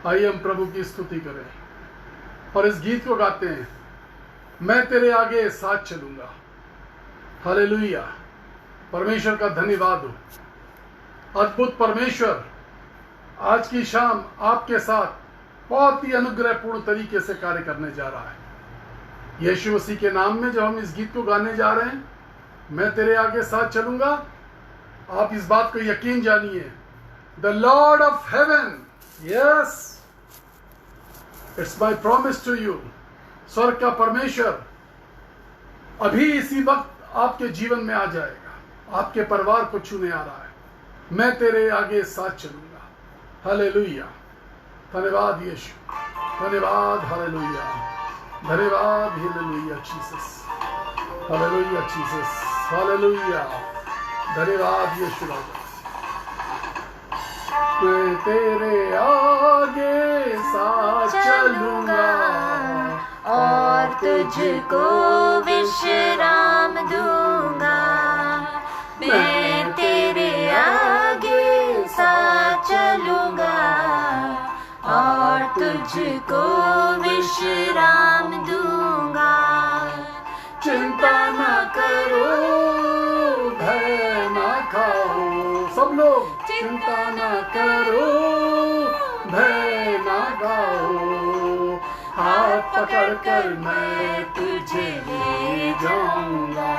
आइए हम प्रभु की स्तुति करें और इस गीत को गाते हैं, मैं तेरे आगे साथ चलूंगा। हालेलुया। परमेश्वर का धन्यवाद हो। अद्भुत परमेश्वर आज की शाम आपके साथ बहुत ही अनुग्रहपूर्ण तरीके से कार्य करने जा रहा है। यीशु मसीह के नाम में जब हम इस गीत को गाने जा रहे हैं, मैं तेरे आगे साथ चलूंगा, आप इस बात को यकीन जानिए, the Lord of heaven, yes, it's my promise to you, स्वर्ग का परमेश्वर अभी इसी वक्त आपके जीवन में आ जाएगा, आपके परिवार को छूने आ रहा है। मैं तेरे आगे साथ चलूंगा। हालेलुया। धन्यवाद यीशु, धन्यवाद, हालेलुया, धन्यवाद, hallelujah Jesus, hallelujah Jesus, hallelujah, धन्यवाद यीशु राजा। मैं तेरे आगे साथ चलूंगा और तुझको विश्राम दूंगा। मैं तेरे आगे साथ चलूंगा और तुझको विश्राम दूंगा। चिंता ना करो, भय ना खाओ, सब लोग चिंता ना करो, भय ना खाओ, हाथ पकड़ कर मैं तुझे ले जाऊंगा,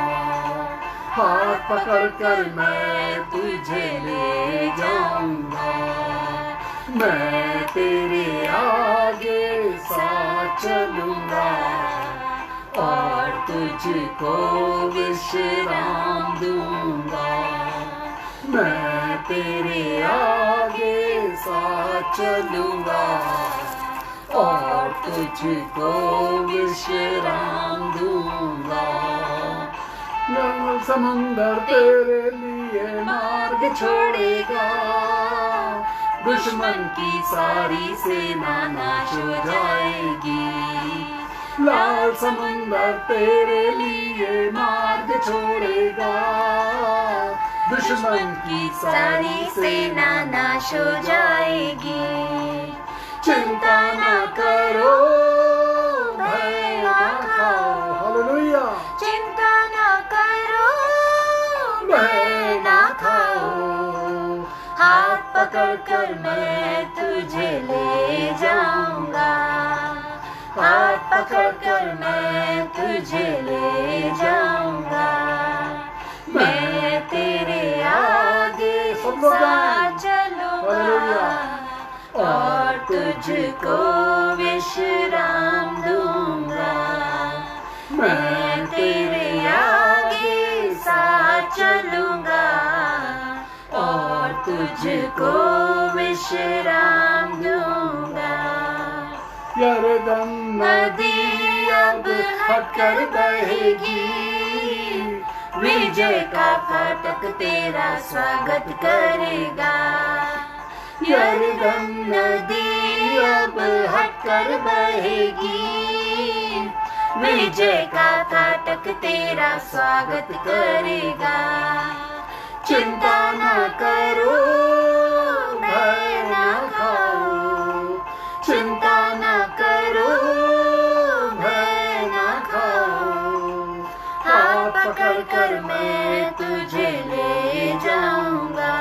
हाथ पकड़ कर मैं तुझे ले जाऊंगा। मैं तेरे आगे साथ चलूंगा और तुझको विश्राम दूंगा। मैं तेरे आगे साथ चलूंगा और तुझको विश्राम दूंगा। समुंदर तेरे लिए मार्ग छोड़ेगा, दुश्मन की सारी सेना नाश हो जाएगी। लाल समुंदर तेरे लिए मार्ग छोड़ेगा, दुश्मन की सारी सेना नाश हो जाएगी। चिंता ना करो, भय ना खाओ, हालेलुया, चिंता ना करो, भय ना खाओ, हाथ पकड़ कर मैं तुझे ले जाऊंगा, हाथ पकड़ कर मैं तुझे ले जाऊंगा। मैं तेरे आगे साथ चलूंगा और तुझको विश्राम दूंगा। मैं तेरे आगे साथ चलूंगा और तुझको विश्राम दूंगा। यरदन नदी अब हटकर बहेगी, विजय का फाटक तेरा स्वागत करेगा। यरदन नदी अब हटकर बहेगी, विजय का फाटक तेरा स्वागत करेगा। चिंता ना करो, भय ना खाओ, चिंता ना करो, भय ना खाओ, हाथ पकड़ कर मैं तुझे ले जाऊंगा,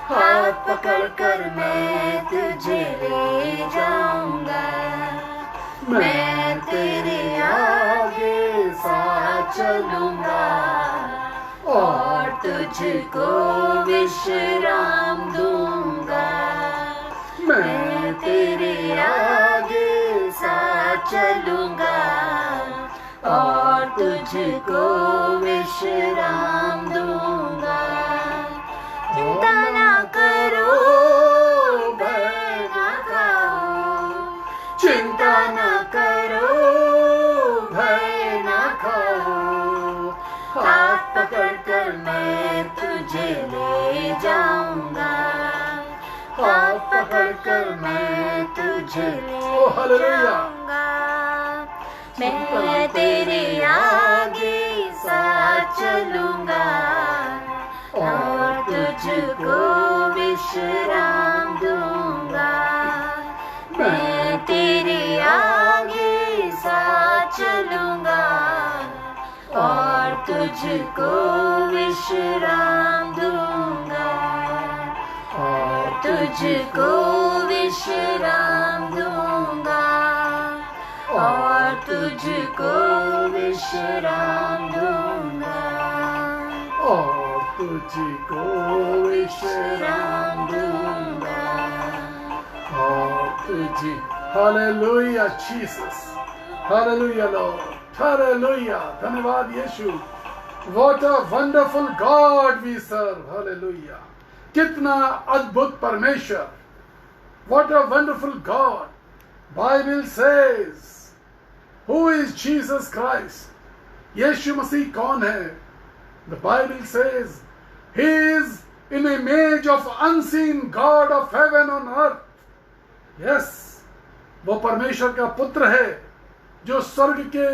हाथ पकड़ कर मैं तुझे ले जाऊंगा। मैं तेरे आगे साथ चलूंगा और तुझको विश्राम दूंगा। मैं तेरे आगे साथ चलूंगा और तुझको विश्राम दूंगा। चिंता ना करो, भय ना खाओ, चिंता ना करो, भय ना खाओ, हाथ पकड़ कर मैं तुझे ले जाऊंगा, हाथ पकड़ कर मैं तुझे ले जाऊंगा। मैं तेरे आगे साथ चलूंगा और तुझको विश्राम दूंगा। तुझको विश्राम दूंगा, और तुझको विश्राम दूंगा, और तुझको विश्राम दूंगा, और तुझको विश्राम दूंगा, और तुझे hallelujah Jesus, hallelujah Lord, hallelujah, धन्यवाद यीशु। What a wonderful God we serve, hallelujah, कितना अद्भुत परमेश्वर, what a wonderful God. Bible says, who is Jesus Christ? यीशु मसीह कौन है? The Bible says, he is in image of unseen God of heaven on earth. Yes, वो परमेश्वर का पुत्र है जो स्वर्ग के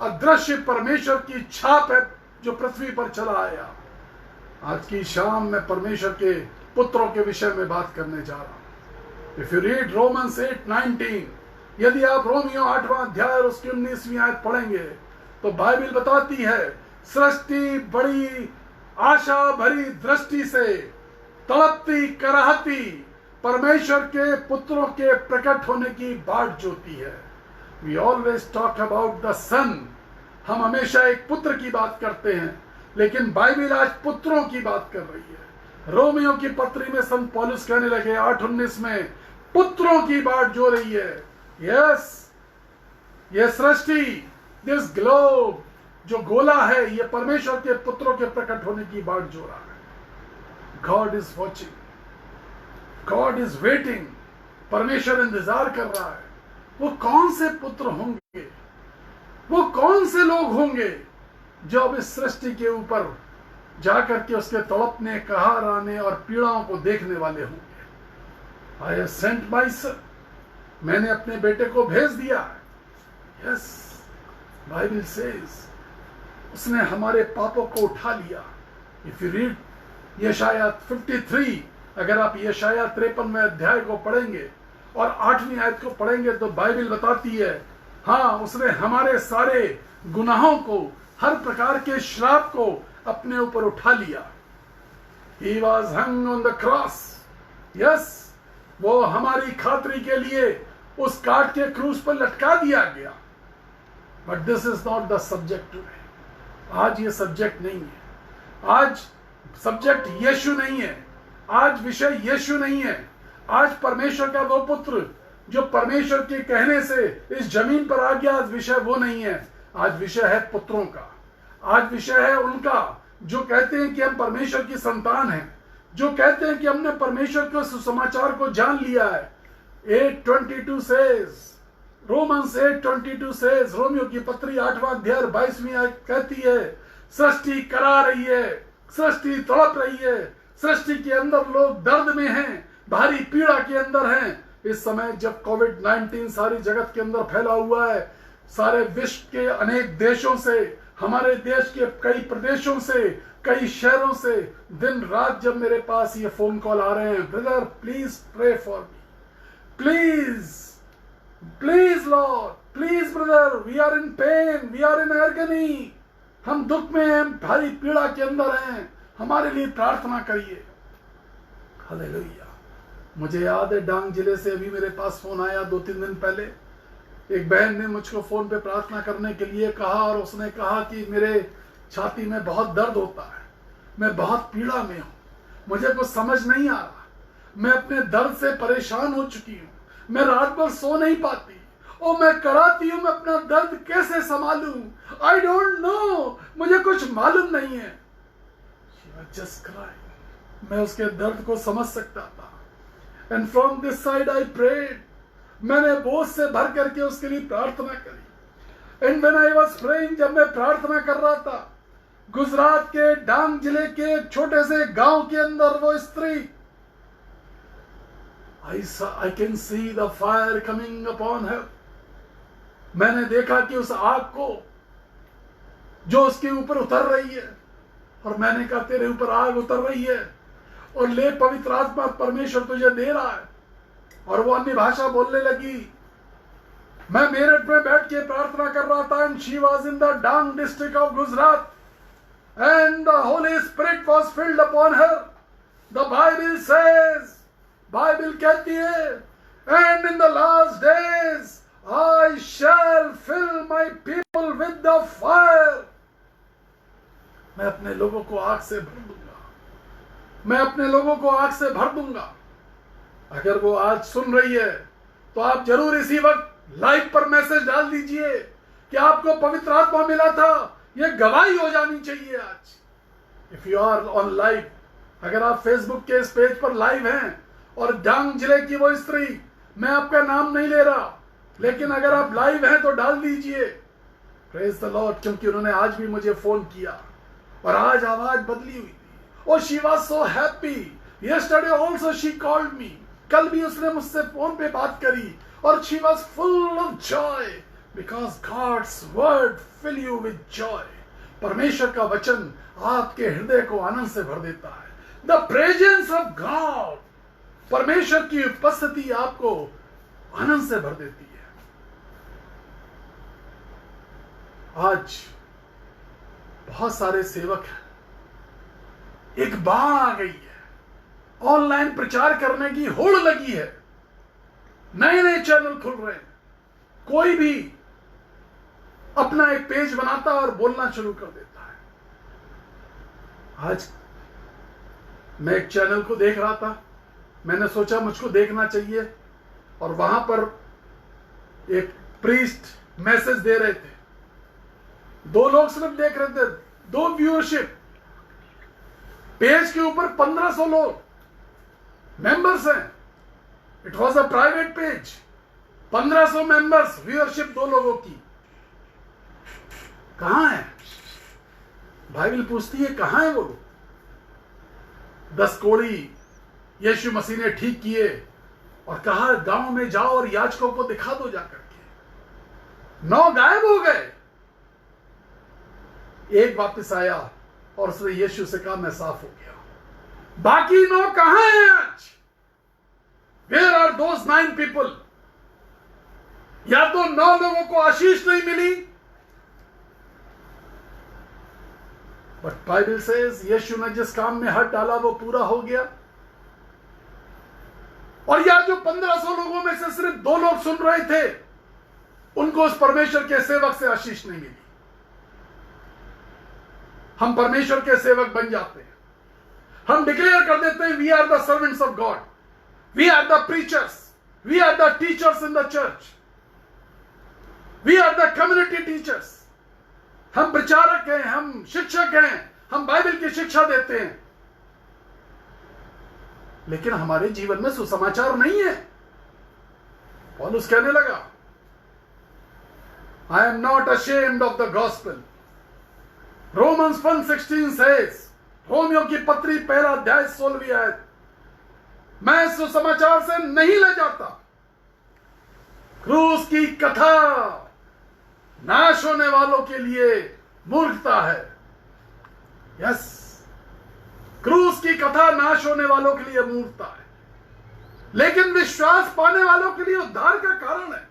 अदृश्य परमेश्वर की छाप है, जो पृथ्वी पर चला आया। आज की शाम में परमेश्वर के पुत्रों के विषय में बात करने जा रहा हूं। If you read Romans 8:19, यदि आप रोमियो 8वां अध्याय और उसकी 19वीं आयत पढ़ेंगे तो बाइबल बताती है, सृष्टि बड़ी आशा भरी दृष्टि से तड़पती कराहती परमेश्वर के पुत्रों के प्रकट होने की बाट जोती है। We always talk about the son. हम हमेशा एक पुत्र की बात करते हैं, लेकिन बाइबल आज पुत्रों की बात कर रही है। रोमियो की पत्री में संत पौलुस कहने लगे 8:19 में, पुत्रों की बाट जो रही है। यस, ये सृष्टि, दिस ग्लोब, जो गोला है, ये परमेश्वर के पुत्रों के प्रकट होने की बाट जो रहा है। God is watching, God is waiting, परमेश्वर इंतजार कर रहा है। वो कौन से पुत्र होंगे, वो कौन से लोग होंगे जो अब इस सृष्टि के ऊपर जाकर के उसके तड़पने, कहाराने और पीड़ाओं को देखने वाले होंगे। I have sent my son, मैंने अपने बेटे को भेज दिया। यस, बाइबल सेज, उसने हमारे पापों को उठा लिया। इफ यू रीड यशाया 53, अगर आप यशाया 53वें अध्याय को पढ़ेंगे और 8वीं आयत को पढ़ेंगे तो बाइबल बताती है, हाँ, उसने हमारे सारे गुनाहों को, हर प्रकार के श्राप को अपने ऊपर उठा लिया। He was hung on the cross. Yes, वो हमारी खातरी के लिए उस काट के क्रूस पर लटका दिया गया। But this is not the subject today. आज ये सब्जेक्ट नहीं है। आज सब्जेक्ट यीशु नहीं है। आज विषय यीशु नहीं है। आज परमेश्वर का वो पुत्र जो परमेश्वर के कहने से इस जमीन पर आ गया, आज विषय वो नहीं है। आज विषय है पुत्रों का। आज विषय है उनका जो कहते हैं कि हम परमेश्वर की संतान हैं, जो कहते हैं कि हमने परमेश्वर के सुसमाचार को जान लिया है। 8:22 says, रोमन्स 8:22 says, रोमियो की पत्री 8वां अध्याय 22वीं आयत कहती है, सृष्टि करा रही है, सृष्टि तड़प रही है, सृष्टि के अंदर लोग दर्द में हैं, भारी पीड़ा के अंदर हैं। इस समय जब कोविड-19 सारी जगत के अंदर फैला हुआ है, सारे विश्व के अनेक देशों से, हमारे देश के कई प्रदेशों से, कई शहरों से दिन रात जब मेरे पास ये फोन कॉल आ रहे हैं, brother please pray for me, please please Lord, please brother, we are in pain, we are in agony, हम दुख में हैं, भारी पीड़ा के अंदर हैं, हमारे लिए प्रार्थना करिए। हालेलुया। मुझे याद है डांग जिले से अभी मेरे पास फोन आया 2-3 दिन पहले। एक बहन ने मुझको फोन पे प्रार्थना करने के लिए कहा और उसने कहा कि मेरे छाती में बहुत दर्द होता है, मैं बहुत पीड़ा में हूं, मुझे कुछ समझ नहीं आ रहा, मैं अपने दर्द से परेशान हो चुकी हूं, मैं रात भर सो नहीं पाती और मैं कराती हूं, मैं अपना दर्द कैसे संभालूं, आई डोंट नो, मुझे कुछ मालूम नहीं है। जस्ट क्राई, मैं उसके दर्द को समझ सकता था। And from this side I prayed, मैंने बोझ से भर करके उसके लिए प्रार्थना करी। And when I was praying, जब मैं प्रार्थना कर रहा था, गुजरात के डांग जिले के एक छोटे से गांव के अंदर वो स्त्री, I can see the fire coming upon her. मैंने देखा कि उस आग को जो उसके ऊपर उतर रही है, और मैंने कहा तेरे ऊपर आग उतर रही है और ले पवित्र आत्मा परमेश्वर तुझे दे रहा है। और वो अन्य भाषा बोलने लगी। मैं मेरठ में बैठ के प्रार्थना कर रहा था, and she was in the Dang district of Gujarat. and the Holy Spirit was filled upon her. The Bible says, Bible कहती है, and in the last days I shall fill my people with the fire. मैं अपने लोगों को आग से भर दूंगा, मैं अपने लोगों को आग से भर दूंगा। अगर वो आज सुन रही है तो आप जरूर इसी वक्त लाइव पर मैसेज डाल दीजिए कि आपको पवित्र आत्मा मिला था। ये गवाही हो जानी चाहिए आज। If you are on live, अगर आप फेसबुक के इस पेज पर लाइव हैं और डांग जिले की वो स्त्री, मैं आपका नाम नहीं ले रहा, लेकिन अगर आप लाइव हैं तो डाल दीजिए प्रेज द लॉर्ड, क्योंकि उन्होंने आज भी मुझे फोन किया और आज आवाज बदली हुई थी। और she was so happy. Yesterday also she called me, कल भी उसने मुझसे फोन पे बात करी और she was full of joy because God's word fill you with joy. परमेश्वर का वचन आपके हृदय को आनंद से भर देता है। द प्रेजेंस ऑफ गॉड, परमेश्वर की उपस्थिति आपको आनंद से भर देती है। आज बहुत सारे सेवक हैं, एक बाढ़ आ गई है, ऑनलाइन प्रचार करने की होड़ लगी है, नए नए चैनल खुल रहे हैं, कोई भी अपना एक पेज बनाता है और बोलना शुरू कर देता है। आज मैं एक चैनल को देख रहा था, मैंने सोचा मुझको देखना चाहिए, और वहां पर एक प्रीस्ट मैसेज दे रहे थे, 2 लोग सिर्फ देख रहे थे, 2 व्यूअरशिप। पेज के ऊपर 1500 लोग मेंबर्स हैं। It was a private page, 1500 members, viewership 2 लोगों की। कहां है? बाइबल पूछती है कहां है वो लोग? 10 कोढ़ी यीशु मसीह ने ठीक किए और कहा गांव में जाओ और याजकों को दिखा दो जाकर के। 9 गायब हो गए, एक वापस आया और उसने यीशु से कहा मैं साफ हो गया। बाकी 9 कहां हैं आज? Where are those 9 people? या तो 9 लोगों को आशीष नहीं मिली, बट बाइबल सेज यीशु ने जिस काम में हाथ डाला वो पूरा हो गया। और या जो 1500 लोगों में से सिर्फ 2 लोग सुन रहे थे, उनको उस परमेश्वर के सेवक से आशीष नहीं मिली। हम परमेश्वर के सेवक बन जाते हैं, हम डिक्लेयर कर देते हैं we are the servants of God, we are the preachers, we are the teachers in the church, we are the community teachers. हम प्रचारक हैं, हम शिक्षक हैं, हम बाइबल की शिक्षा देते हैं, लेकिन हमारे जीवन में सुसमाचार नहीं है। पौलुस कहने लगा I am not ashamed of the gospel. Romans 1:16 says, Romeo की पत्री 1 अध्याय 16वीं आयत, मैं सुसमाचार से नहीं ले जाता। क्रूस की कथा नाश होने वालों के लिए मूर्खता है। यस, क्रूस की कथा नाश होने वालों के लिए मूर्खता है, लेकिन विश्वास पाने वालों के लिए उद्धार का कारण है।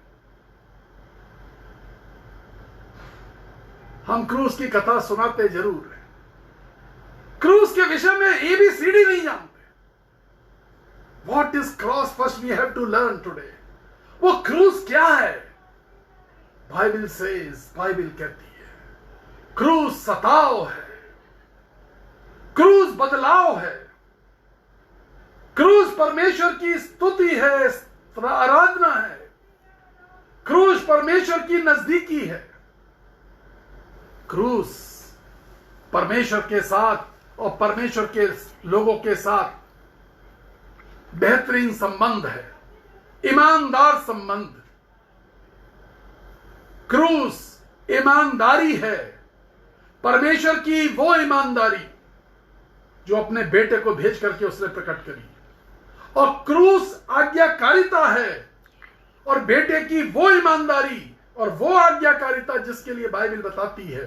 हम क्रूस की कथा सुनाते जरूर हैं, क्रूस के विषय में ABCD नहीं जानते। What is cross? First we have to learn today. वो क्रूस क्या है? बाइबल सेज, बाइबल कहती है क्रूस सताव है, क्रूस बदलाव है, क्रूस परमेश्वर की स्तुति है, आराधना है, क्रूस परमेश्वर की नजदीकी है, क्रूस परमेश्वर के साथ और परमेश्वर के लोगों के साथ बेहतरीन संबंध है, ईमानदार संबंध। क्रूस ईमानदारी है, परमेश्वर की वो ईमानदारी जो अपने बेटे को भेज करके उसने प्रकट करी। और क्रूस आज्ञाकारिता है, और बेटे की वो ईमानदारी और वो आज्ञाकारिता जिसके लिए बाइबल बताती है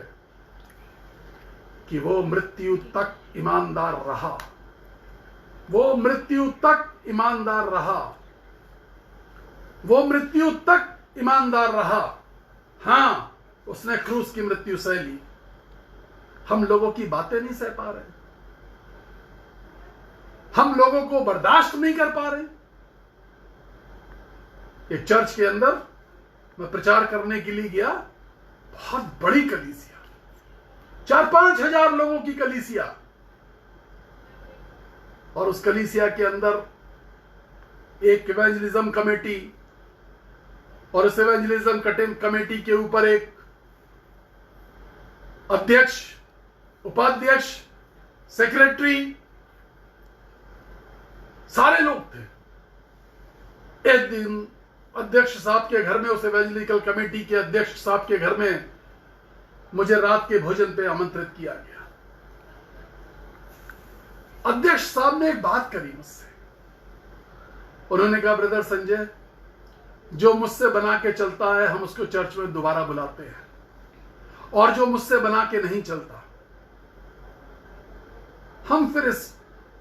कि वो मृत्यु तक ईमानदार रहा, वो मृत्यु तक ईमानदार रहा, वो मृत्यु तक ईमानदार रहा। हां, उसने क्रूस की मृत्यु सह ली, हम लोगों की बातें नहीं सह पा रहे, हम लोगों को बर्दाश्त नहीं कर पा रहे। एक चर्च के अंदर मैं प्रचार करने के लिए गया, बहुत बड़ी कलीसिया, 4-5 हजार लोगों की कलीसिया, और उस कलीसिया के अंदर एक इवेंजलिज्म कमेटी, और उस इवेंजलिज्म कमेटी के ऊपर एक अध्यक्ष, उपाध्यक्ष, सेक्रेटरी, सारे लोग थे। एक दिन अध्यक्ष साहब के घर में, उस इवेंजलिकल कमेटी के अध्यक्ष साहब के घर में मुझे रात के भोजन पे आमंत्रित किया गया। अध्यक्ष साहब ने एक बात करी मुझसे। उन्होंने कहा, ब्रदर संजय, जो मुझसे बना के चलता है हम उसको चर्च में दोबारा बुलाते हैं, और जो मुझसे बना के नहीं चलता हम फिर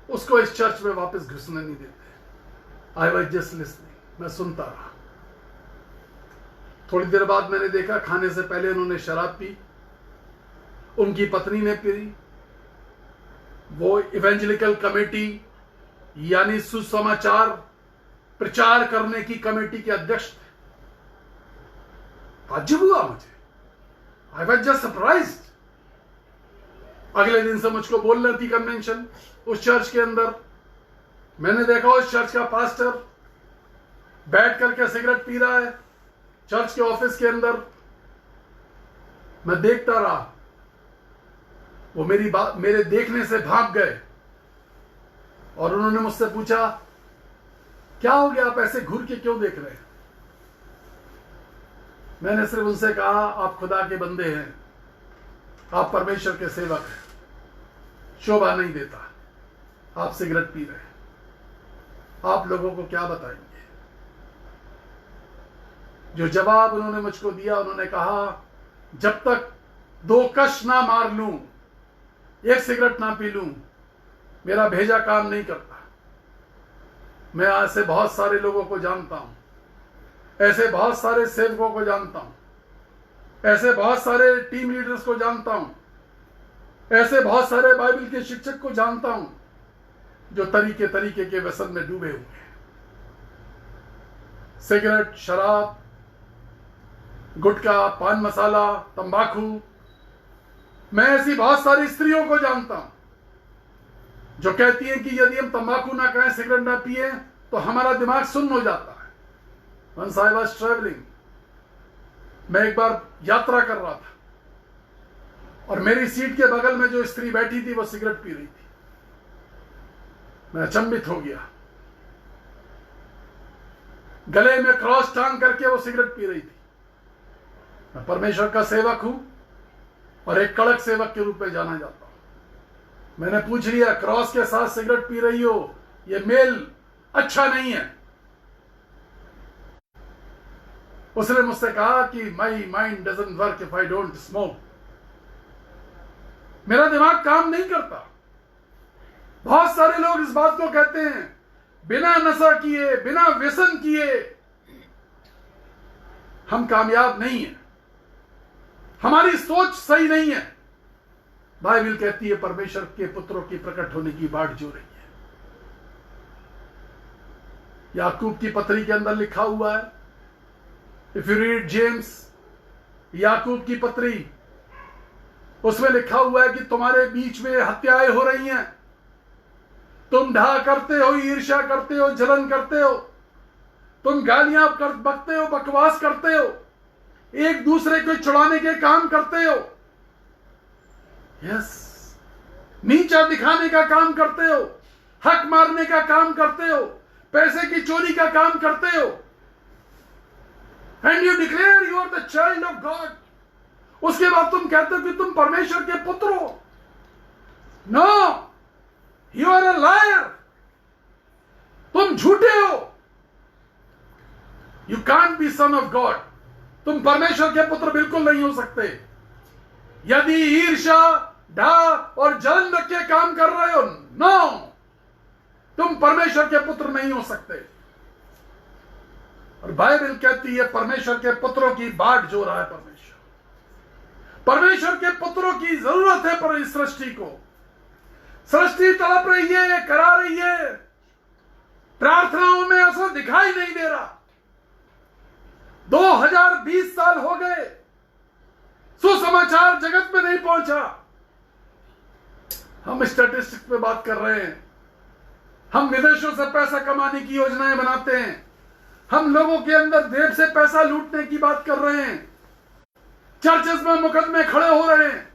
उसको इस चर्च में वापस घुसने नहीं देते। आई वॉज जस्ट लिसनिंग, मैं सुनता रहा। थोड़ी देर बाद मैंने देखा, खाने से पहले उन्होंने शराब पी, उनकी पत्नी ने पी। वो इवेंजलिकल कमेटी यानी सुसमाचार प्रचार करने की कमेटी के अध्यक्ष थे। ताज्जुब हुआ मुझे, आई वॉज जस्ट सरप्राइज्ड। अगले दिन से मुझको बोल रही थी कन्वेंशन उस चर्च के अंदर। मैंने देखा उस चर्च का पास्टर बैठ करके सिगरेट पी रहा है चर्च के ऑफिस के अंदर। मैं देखता रहा, वो मेरे देखने से भाग गए, और उन्होंने मुझसे पूछा, क्या हो गया, आप ऐसे घूर के क्यों देख रहे हैं? मैंने सिर्फ उनसे कहा, आप खुदा के बंदे हैं, आप परमेश्वर के सेवक हैं, शोभा नहीं देता आप सिगरेट पी रहे हैं, आप लोगों को क्या बताएंगे? जो जवाब उन्होंने मुझको दिया, उन्होंने कहा, जब तक 2 कश ना मार लूं, 1 सिगरेट ना पी लूं, मेरा भेजा काम नहीं करता। मैं ऐसे बहुत सारे लोगों को जानता हूं, ऐसे बहुत सारे सेवकों को जानता हूं, ऐसे बहुत सारे टीम लीडर्स को जानता हूं, ऐसे बहुत सारे बाइबल के शिक्षक को जानता हूं जो तरीके के व्यसन में डूबे हुए हैं। सिगरेट, शराब, गुटखा, पान मसाला, तंबाकू। मैं ऐसी बहुत सारी स्त्रियों को जानता हूं जो कहती हैं कि यदि हम तंबाकू ना खाएं, सिगरेट ना पिए, तो हमारा दिमाग सुन्न हो जाता है। Once I was traveling, मैं एक बार यात्रा कर रहा था, और मेरी सीट के बगल में जो स्त्री बैठी थी वो सिगरेट पी रही थी। मैं अचंभित हो गया। गले में क्रॉस टांग करके वो सिगरेट पी रही थी। मैं परमेश्वर का सेवक हूं और एक कड़क सेवक के रूप में जाना जाता हूं। मैंने पूछ लिया, क्रॉस के साथ सिगरेट पी रही हो, ये मेल अच्छा नहीं है। उसने मुझसे कहा कि my mind doesn't work if I don't smoke. मेरा दिमाग काम नहीं करता। बहुत सारे लोग इस बात को कहते हैं, बिना नशा किए, बिना व्यसन किए हम कामयाब नहीं हैं, हमारी सोच सही नहीं है। बाइबल कहती है परमेश्वर के पुत्रों की प्रकट होने की बाट जो रही है। याकूब की पत्री के अंदर लिखा हुआ है, इफ यू रीड जेम्स, याकूब की पत्री, उसमें लिखा हुआ है कि तुम्हारे बीच में हत्याएं हो रही हैं, तुम ढा करते हो, ईर्ष्या करते हो, जलन करते हो, तुम गालियां बकते हो, बकवास करते हो, एक दूसरे को छुड़ाने के काम करते हो, यस, नीचा दिखाने का काम करते हो, हक मारने का काम करते हो, पैसे की चोरी का काम करते हो, and you declare you are the child of God. उसके बाद तुम कहते हो कि तुम परमेश्वर के पुत्र हो। No, you are a liar, तुम झूठे हो। You can't be son of God, तुम परमेश्वर के पुत्र बिल्कुल नहीं हो सकते। यदि ईर्ष्या, ढा और जलन रख के काम कर रहे हो, नो, तुम परमेश्वर के पुत्र नहीं हो सकते। और बाइबल कहती है परमेश्वर के पुत्रों की बाट जो रहा है परमेश्वर। परमेश्वर के पुत्रों की जरूरत है पर इस सृष्टि को। सृष्टि तड़प रही है, करा रही है, प्रार्थनाओं में असर दिखाई नहीं दे रहा। 2020 साल हो गए, सुसमाचार जगत में नहीं पहुंचा। हम स्टैटिस्टिक्स पे बात कर रहे हैं, हम विदेशों से पैसा कमाने की योजनाएं बनाते हैं, हम लोगों के अंदर देव से पैसा लूटने की बात कर रहे हैं, चर्चेस में मुकदमे खड़े हो रहे हैं,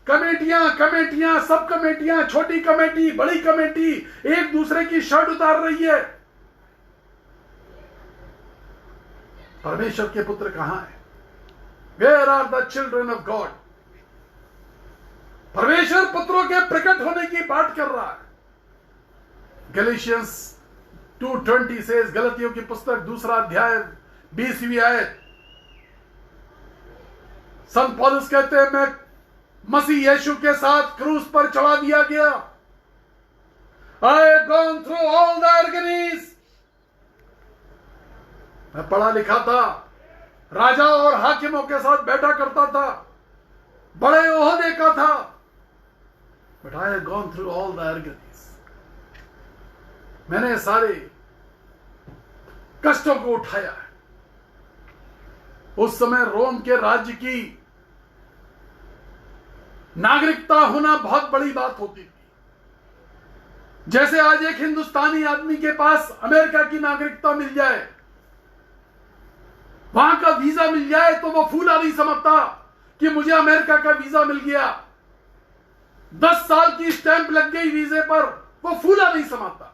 कमेटियां सब कमेटियां, छोटी कमेटी बड़ी कमेटी एक दूसरे की शर्ट उतार रही है। परमेश्वर के पुत्र कहां है? Where are the children of God? परमेश्वर पुत्रों के प्रकट होने की बात कर रहा है। गैलेशियंस 2:20 से गलतियों की पुस्तक 2 अध्याय 20वीं आयत, संत पौलुस कहते हैं मैं मसीह यीशु के साथ क्रूस पर चढ़ा दिया गया। I have gone through all the agonies। मैं पढ़ा लिखा था, राजा और हाकिमों के साथ बैठा करता था, बड़े ओहदे का था, but I have gone through all the agonies। मैंने सारे कष्टों को उठाया है। उस समय रोम के राज्य की नागरिकता होना बहुत बड़ी बात होती थी। जैसे आज एक हिंदुस्तानी आदमी के पास अमेरिका की नागरिकता मिल जाए, वहां का वीजा मिल जाए, तो वो फूला नहीं समझता कि मुझे अमेरिका का वीजा मिल गया। 10 साल की स्टैंप लग गई वीजे पर, वो फूला नहीं समझता।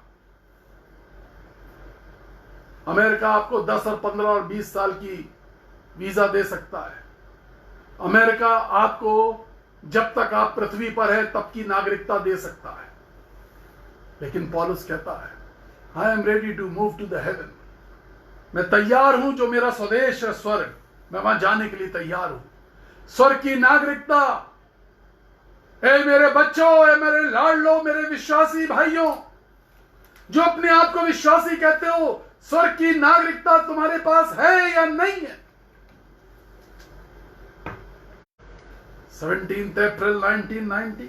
अमेरिका आपको 10 और 15 और 20 साल की वीजा दे सकता है। अमेरिका आपको जब तक आप पृथ्वी पर है तब की नागरिकता दे सकता है। लेकिन पौलुस कहता है I am ready to move to the heaven. मैं तैयार हूं, जो मेरा स्वदेश है स्वर्ग, मैं वहां जाने के लिए तैयार हूं। स्वर्ग की नागरिकता, ए मेरे बच्चों, ए मेरे लाडलो, मेरे विश्वासी भाइयों, जो अपने आप को विश्वासी कहते हो, स्वर्ग की नागरिकता तुम्हारे पास है या नहीं है? 17 अप्रैल 1990,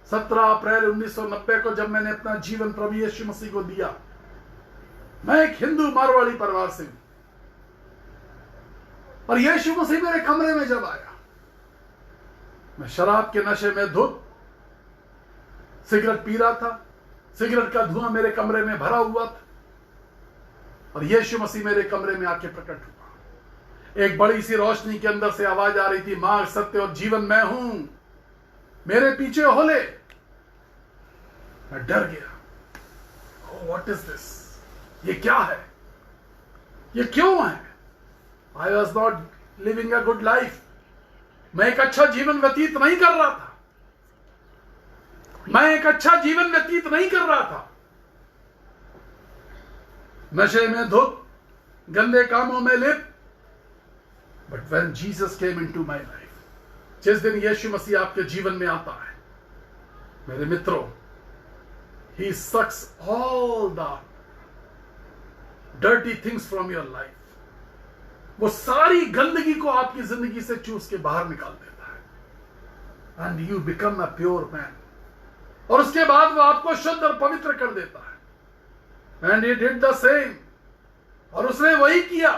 17 अप्रैल 1990 को जब मैंने अपना जीवन प्रभु यीशु मसीह को दिया, मैं एक हिंदू मारवाड़ी परिवार से हूं, और यीशु मसीह मेरे कमरे में जब आया, मैं शराब के नशे में धुत सिगरेट पी रहा था, सिगरेट का धुआं मेरे कमरे में भरा हुआ था, और यीशु मसीह मेरे कमरे में आके प्रकट हुआ। एक बड़ी सी रोशनी के अंदर से आवाज आ रही थी, मार्ग, सत्य और जीवन मैं हूं, मेरे पीछे हो ले। मैं डर गया, ओह व्हाट इज दिस? ये क्या है? ये क्यों है? I was not living a good life. मैं एक अच्छा जीवन व्यतीत नहीं कर रहा था। मैं एक अच्छा जीवन व्यतीत नहीं कर रहा था। नशे में धुत, गंदे कामों में लिप्त। But when Jesus came into my life, जिस दिन यीशु मसीह आपके जीवन में आता है, मेरे मित्रों, he sucks all the dirty things from your life. वो सारी गंदगी को आपकी जिंदगी से चूस के बाहर निकाल देता है, and you become a pure man. और उसके बाद वो आपको शुद्ध और पवित्र कर देता है। And he did the same, और उसने वही किया।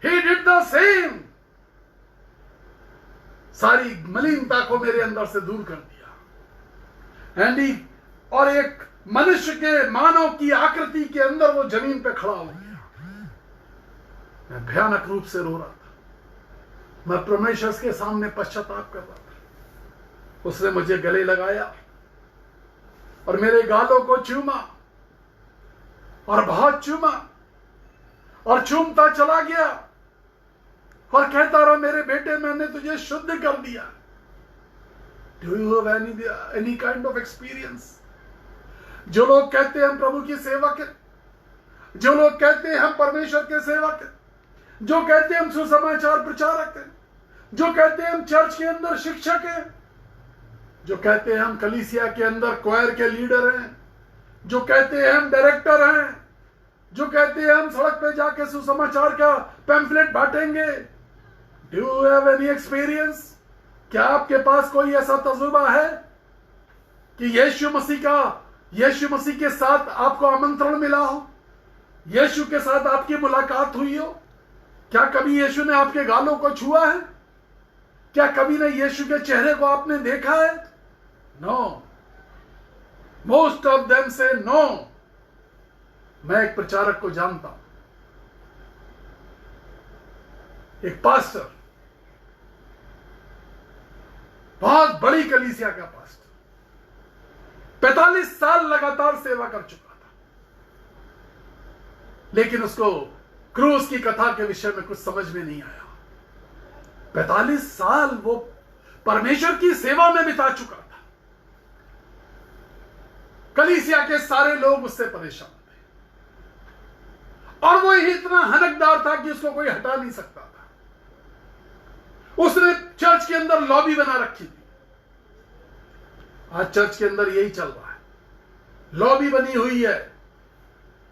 He did the same. सारी मलिनता को मेरे अंदर से दूर कर दिया। एंड ही, और एक मनुष्य के मानव की आकृति के अंदर वो जमीन पे खड़ा हो गया। मैं भयानक रूप से रो रहा था। मैं परमेश्वर के सामने पश्चाताप कर रहा था। उसने मुझे गले लगाया और मेरे गालों को चूमा, और बहुत चूमा, और चूमता चला गया, और कहता रहा, मेरे बेटे, मैंने तुझे शुद्ध कर दिया। Do you have any kind of experience? जो लोग कहते हैं हम प्रभु की सेवक हैं, जो लोग कहते हैं हम परमेश्वर के सेवक हैं, जो कहते हैं हम सुसमाचार प्रचारक हैं, जो कहते हैं हम चर्च के अंदर शिक्षक हैं, जो कहते हैं हम कलीसिया के अंदर क्वायर के लीडर हैं, जो कहते हैं हम डायरेक्टर हैं, जो कहते हैं हम सड़क पे जाके सुसमाचार का पैम्फलेट बांटेंगे, do you have any experience? क्या आपके पास कोई ऐसा तजुर्बा है कि यीशु मसीह के साथ आपको आमंत्रण मिला हो, यीशु के साथ आपकी मुलाकात हुई हो? क्या कभी यीशु ने आपके गालों को छुआ है? क्या कभी ने यीशु के चेहरे को आपने देखा है? नो, मोस्ट ऑफ देम से नो। मैं एक प्रचारक को जानता हूं, एक पास्टर, बहुत बड़ी कलीसिया का पास्टर, 45 साल लगातार सेवा कर चुका था, लेकिन उसको क्रूस की कथा के विषय में कुछ समझ में नहीं आया। 45 साल वो परमेश्वर की सेवा में बिता चुका था। कलीसिया के सारे लोग उससे परेशान थे, और वो ही इतना हनकदार था कि उसको कोई हटा नहीं सकता था। उसने चर्च के अंदर लॉबी बना रखी थी। आज चर्च के अंदर यही चल रहा है, लॉबी बनी हुई है,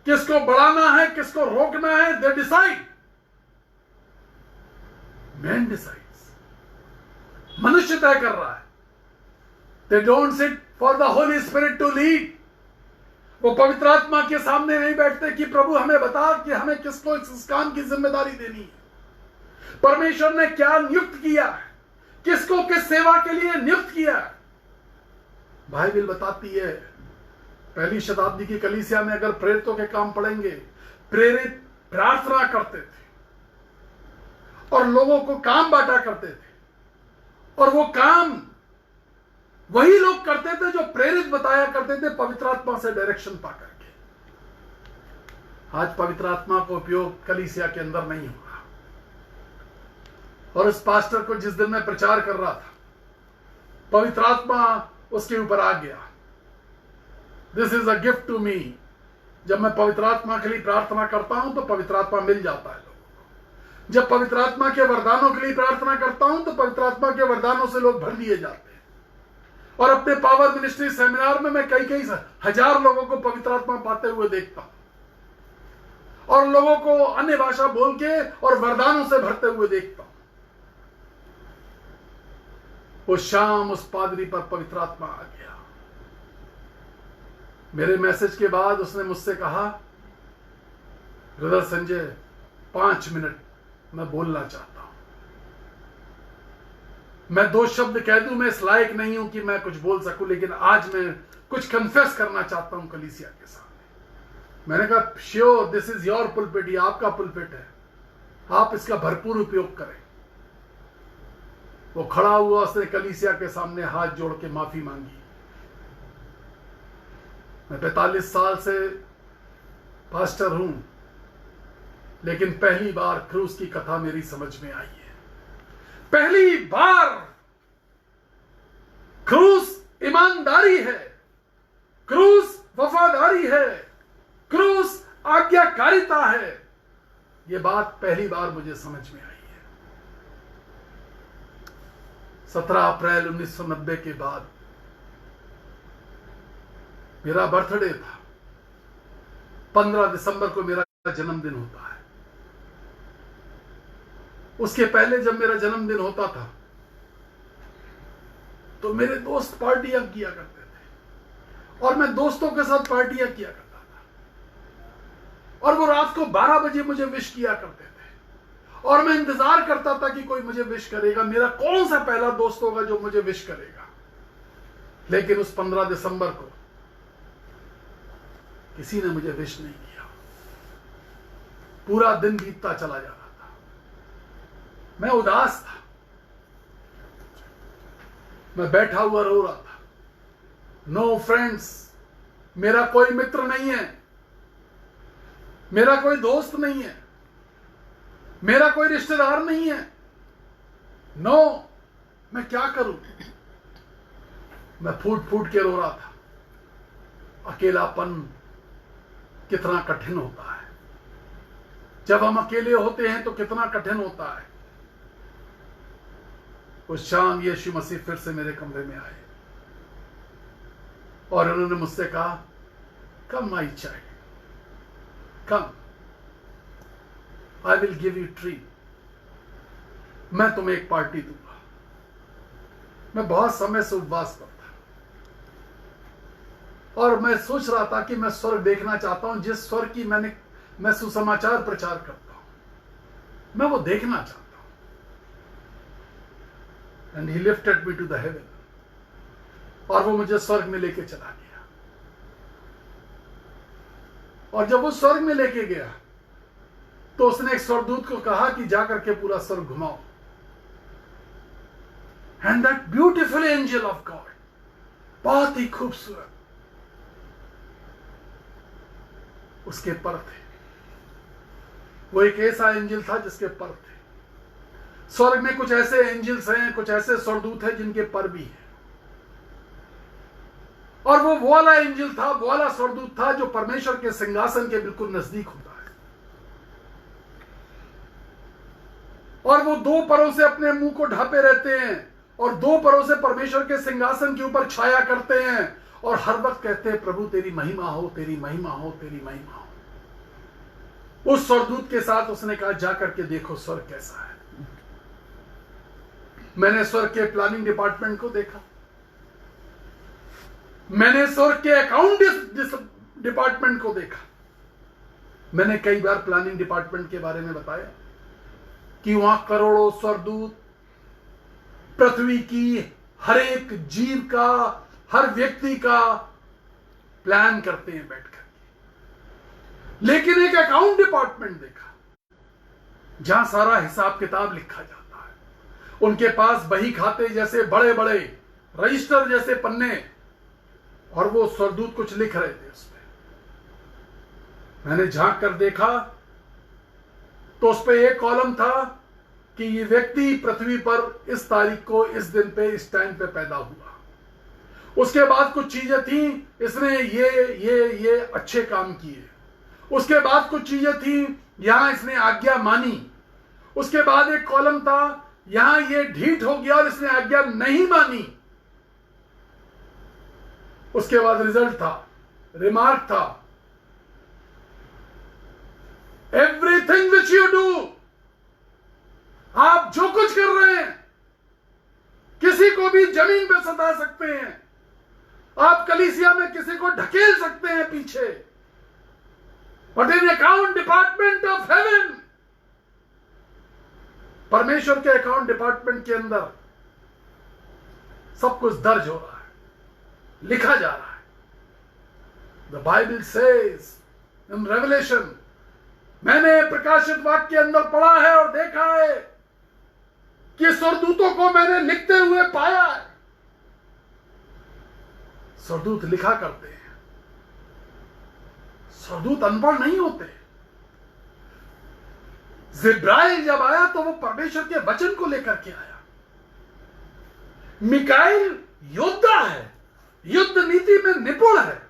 किसको बढ़ाना है, किसको रोकना है, दे डिसाइड। मैन डिसाइड्स, मनुष्य तय कर रहा है। They don't sit for the Holy Spirit to lead. वो पवित्र आत्मा के सामने नहीं बैठते कि प्रभु हमें बता कि हमें किसको इस काम की जिम्मेदारी देनी है, परमेश्वर ने क्या नियुक्त किया है, किसको किस सेवा के लिए नियुक्त किया है। बाइबल बताती है, पहली शताब्दी की कलीसिया में अगर प्रेरितों के काम पढ़ेंगे, प्रेरित प्रार्थना करते थे और लोगों को काम बांटा करते थे, और वो काम वही लोग करते थे जो प्रेरित बताया करते थे पवित्र आत्मा से डायरेक्शन पा करके। आज पवित्र आत्मा का उपयोग कलीसिया के अंदर नहीं हो रहा। और उस पास्टर को जिस दिन मैं प्रचार कर रहा था, पवित्र आत्मा उसके ऊपर आ गया। This is a gift to me. जब मैं पवित्र आत्मा के लिए प्रार्थना करता हूं तो पवित्र आत्मा मिल जाता है लोगों को। जब पवित्र आत्मा के वरदानों के लिए प्रार्थना करता हूं तो पवित्र आत्मा के वरदानों से लोग भर दिए जाते हैं। और अपने पावर मिनिस्ट्री सेमिनार में मैं कई हजार लोगों को पवित्र आत्मा पाते हुए देखता हूं, और लोगों को अन्य भाषा बोल के और वरदानों से भरते हुए देखता हूं। उस शाम उस पादरी पर पवित्र आत्मा आ गया। मेरे मैसेज के बाद उसने मुझसे कहा, ब्रदर संजय 5 मिनट मैं बोलना चाहता हूं। मैं 2 शब्द कह दूं, मैं इस लायक नहीं हूं कि मैं कुछ बोल सकूं, लेकिन आज मैं कुछ कन्फेस करना चाहता हूं कलीसिया के सामने। मैंने कहा, sure, this is your pulpit, ये आपका पुलपिट है, आप इसका भरपूर उपयोग करें। वो खड़ा हुआ, उसने कलीसिया के सामने हाथ जोड़ के माफी मांगी। मैं 45 साल से पास्टर हूं, लेकिन पहली बार क्रूस की कथा मेरी समझ में आई है। पहली बार क्रूस ईमानदारी है, क्रूस वफादारी है, क्रूस आज्ञाकारिता है। यह बात पहली बार मुझे समझ में आई है। 17 अप्रैल 1990 के बाद मेरा बर्थडे था। 15 दिसंबर को मेरा जन्मदिन होता है। उसके पहले जब मेरा जन्मदिन होता था तो मेरे दोस्त पार्टियां किया करते थे, और मैं दोस्तों के साथ पार्टियां किया करता था, और वो रात को 12 बजे मुझे विश किया करते थे, और मैं इंतजार करता था कि कोई मुझे विश करेगा, मेरा कौन सा पहला दोस्त होगा जो मुझे विश करेगा। लेकिन उस 15 दिसंबर को किसी ने मुझे विश नहीं किया। पूरा दिन बीतता चला जा रहा था, मैं उदास था, मैं बैठा हुआ रो रहा था। नो फ्रेंड्स, मेरा कोई मित्र नहीं है, मेरा कोई दोस्त नहीं है, मेरा कोई रिश्तेदार नहीं है। नो, मैं क्या करूं? मैं फूट फूट के रो रहा था। अकेलापन कितना कठिन होता है, जब हम अकेले होते हैं तो कितना कठिन होता है। उस शाम यीशु मसीह फिर से मेरे कमरे में आए और उन्होंने मुझसे कहा, come my child, come, I will give you treat. मैं तुम्हें एक पार्टी दूंगा। मैं बहुत समय से उपवास करता और मैं सोच रहा था कि मैं स्वर्ग देखना चाहता हूं, जिस स्वर्ग की मैं सुसमाचार प्रचार करता हूं, मैं वो देखना चाहता हूं। And he lifted me to the heaven, और वो मुझे स्वर्ग में लेके चला गया। और जब वो स्वर्ग में लेके गया तो उसने एक स्वर्गदूत को कहा कि जाकर के पूरा स्वर्ग घुमाओ। And that beautiful angel of God, बहुत ही खूबसूरत, उसके पर थे। वो एक ऐसा एंजल था जिसके पर थे। स्वर्ग में कुछ ऐसे एंजल्स हैं, कुछ ऐसे स्वर्गदूत हैं जिनके पर भी हैं। और वो वाला एंजल था, वो वाला स्वर्गदूत था जो परमेश्वर के सिंहासन के बिल्कुल नजदीक होता है। और वो दो परों से अपने मुंह को ढांपे रहते हैं और दो परों से परमेश्वर के सिंहासन के ऊपर छाया करते हैं और हर वक्त कहते हैं, प्रभु तेरी महिमा हो, तेरी महिमा हो, तेरी महिमा हो। उस स्वर्गदूत के साथ उसने कहा, जाकर के देखो स्वर्ग कैसा है। मैंने स्वर्ग के प्लानिंग डिपार्टमेंट को देखा, मैंने स्वर्ग के अकाउंट डिपार्टमेंट को देखा। मैंने कई बार प्लानिंग डिपार्टमेंट के बारे में बताया कि वहां करोड़ों स्वर्गदूत पृथ्वी की हर एक जीव का, हर व्यक्ति का प्लान करते हैं बैठकर। लेकिन एक अकाउंट डिपार्टमेंट देखा जहां सारा हिसाब किताब लिखा जाता है। उनके पास बही खाते जैसे बड़े बड़े रजिस्टर जैसे पन्ने, और वो स्वर्गदूत कुछ लिख रहे थे उस पे। मैंने झांक कर देखा तो उस पे एक कॉलम था कि ये व्यक्ति पृथ्वी पर इस तारीख को, इस दिन पे, इस टाइम पे पैदा हुआ। उसके बाद कुछ चीजें थी, इसने ये अच्छे काम किए। उसके बाद कुछ चीजें थी, यहां इसने आज्ञा मानी। उसके बाद एक कॉलम था, यहां ये ढीठ हो गया और इसने आज्ञा नहीं मानी। उसके बाद रिजल्ट था, रिमार्क था, एवरीथिंग विच यू डू, आप जो कुछ कर रहे हैं, किसी को भी जमीन पे सता सकते हैं, आप कलीसिया में किसी को ढकेल सकते हैं पीछे, but in account department of haven, परमेश्वर के अकाउंट डिपार्टमेंट के अंदर सब कुछ दर्ज हो रहा है, लिखा जा रहा है। The Bible says in revelation, मैंने प्रकाशित वाक्य के अंदर पढ़ा है और देखा है कि स्वर्गदूतों को मैंने लिखते हुए पाया है। स्वर्गदूत लिखा करते हैं, स्वर्गदूत अनपढ़ नहीं होते। जिब्राइल जब आया तो वो परमेश्वर के वचन को लेकर के आया। मिकाइल योद्धा है, युद्ध नीति में निपुण है।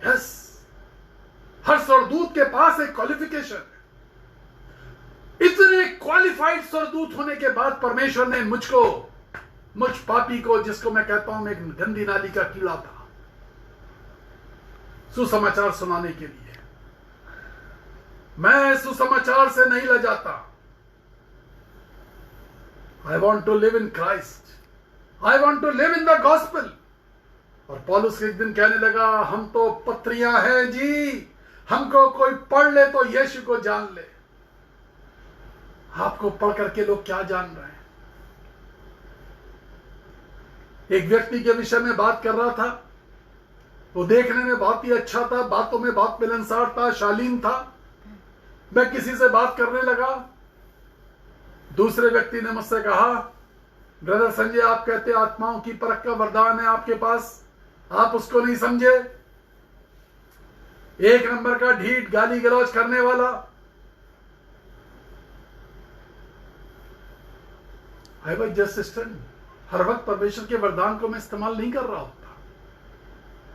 यस, हर स्वर्गदूत के पास एक क्वालिफिकेशन है। इतने क्वालिफाइड स्वर्गदूत होने के बाद परमेश्वर ने मुझ पापी को, जिसको मैं कहता हूं मैं एक गंदी नाली का कीड़ा था, सुसमाचार सुनाने के लिए। मैं सुसमाचार से नहीं लजाता। I want to live in Christ, I want to live in the gospel. और पौलुस एक दिन कहने लगा, हम तो पत्रियां हैं जी, हमको कोई पढ़ ले तो यीशु को जान ले। आपको पढ़ करके लोग क्या जान रहे हैं? एक व्यक्ति के विषय में बात कर रहा था, वो देखने में बहुत ही अच्छा था, बातों में बहुत मिलनसार था, शालीन था। मैं किसी से बात करने लगा, दूसरे व्यक्ति ने मुझसे कहा, ब्रदर संजय, आप कहते आत्माओं की परख का वरदान है आपके पास, आप उसको नहीं समझे। एक नंबर का ढीठ, गाली गलौज करने वाला। I was just stunning. हर वक्त परमेश्वर के वरदान को मैं इस्तेमाल नहीं कर रहा होता।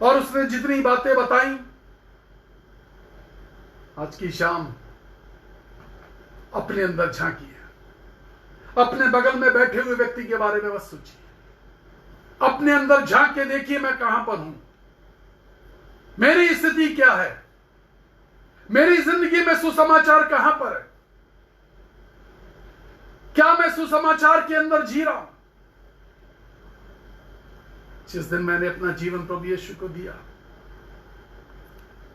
और उसने जितनी बातें बताई, आज की शाम अपने अंदर झांकी है। अपने बगल में बैठे हुए व्यक्ति के बारे में बस सोचिए, अपने अंदर झांक के देखिए मैं कहां पर हूं, मेरी स्थिति क्या है, मेरी जिंदगी में सुसमाचार कहां पर है। क्या मैं सुसमाचार के अंदर जी रहा हूं? जिस दिन मैंने अपना जीवन प्रभु यीशु को दिया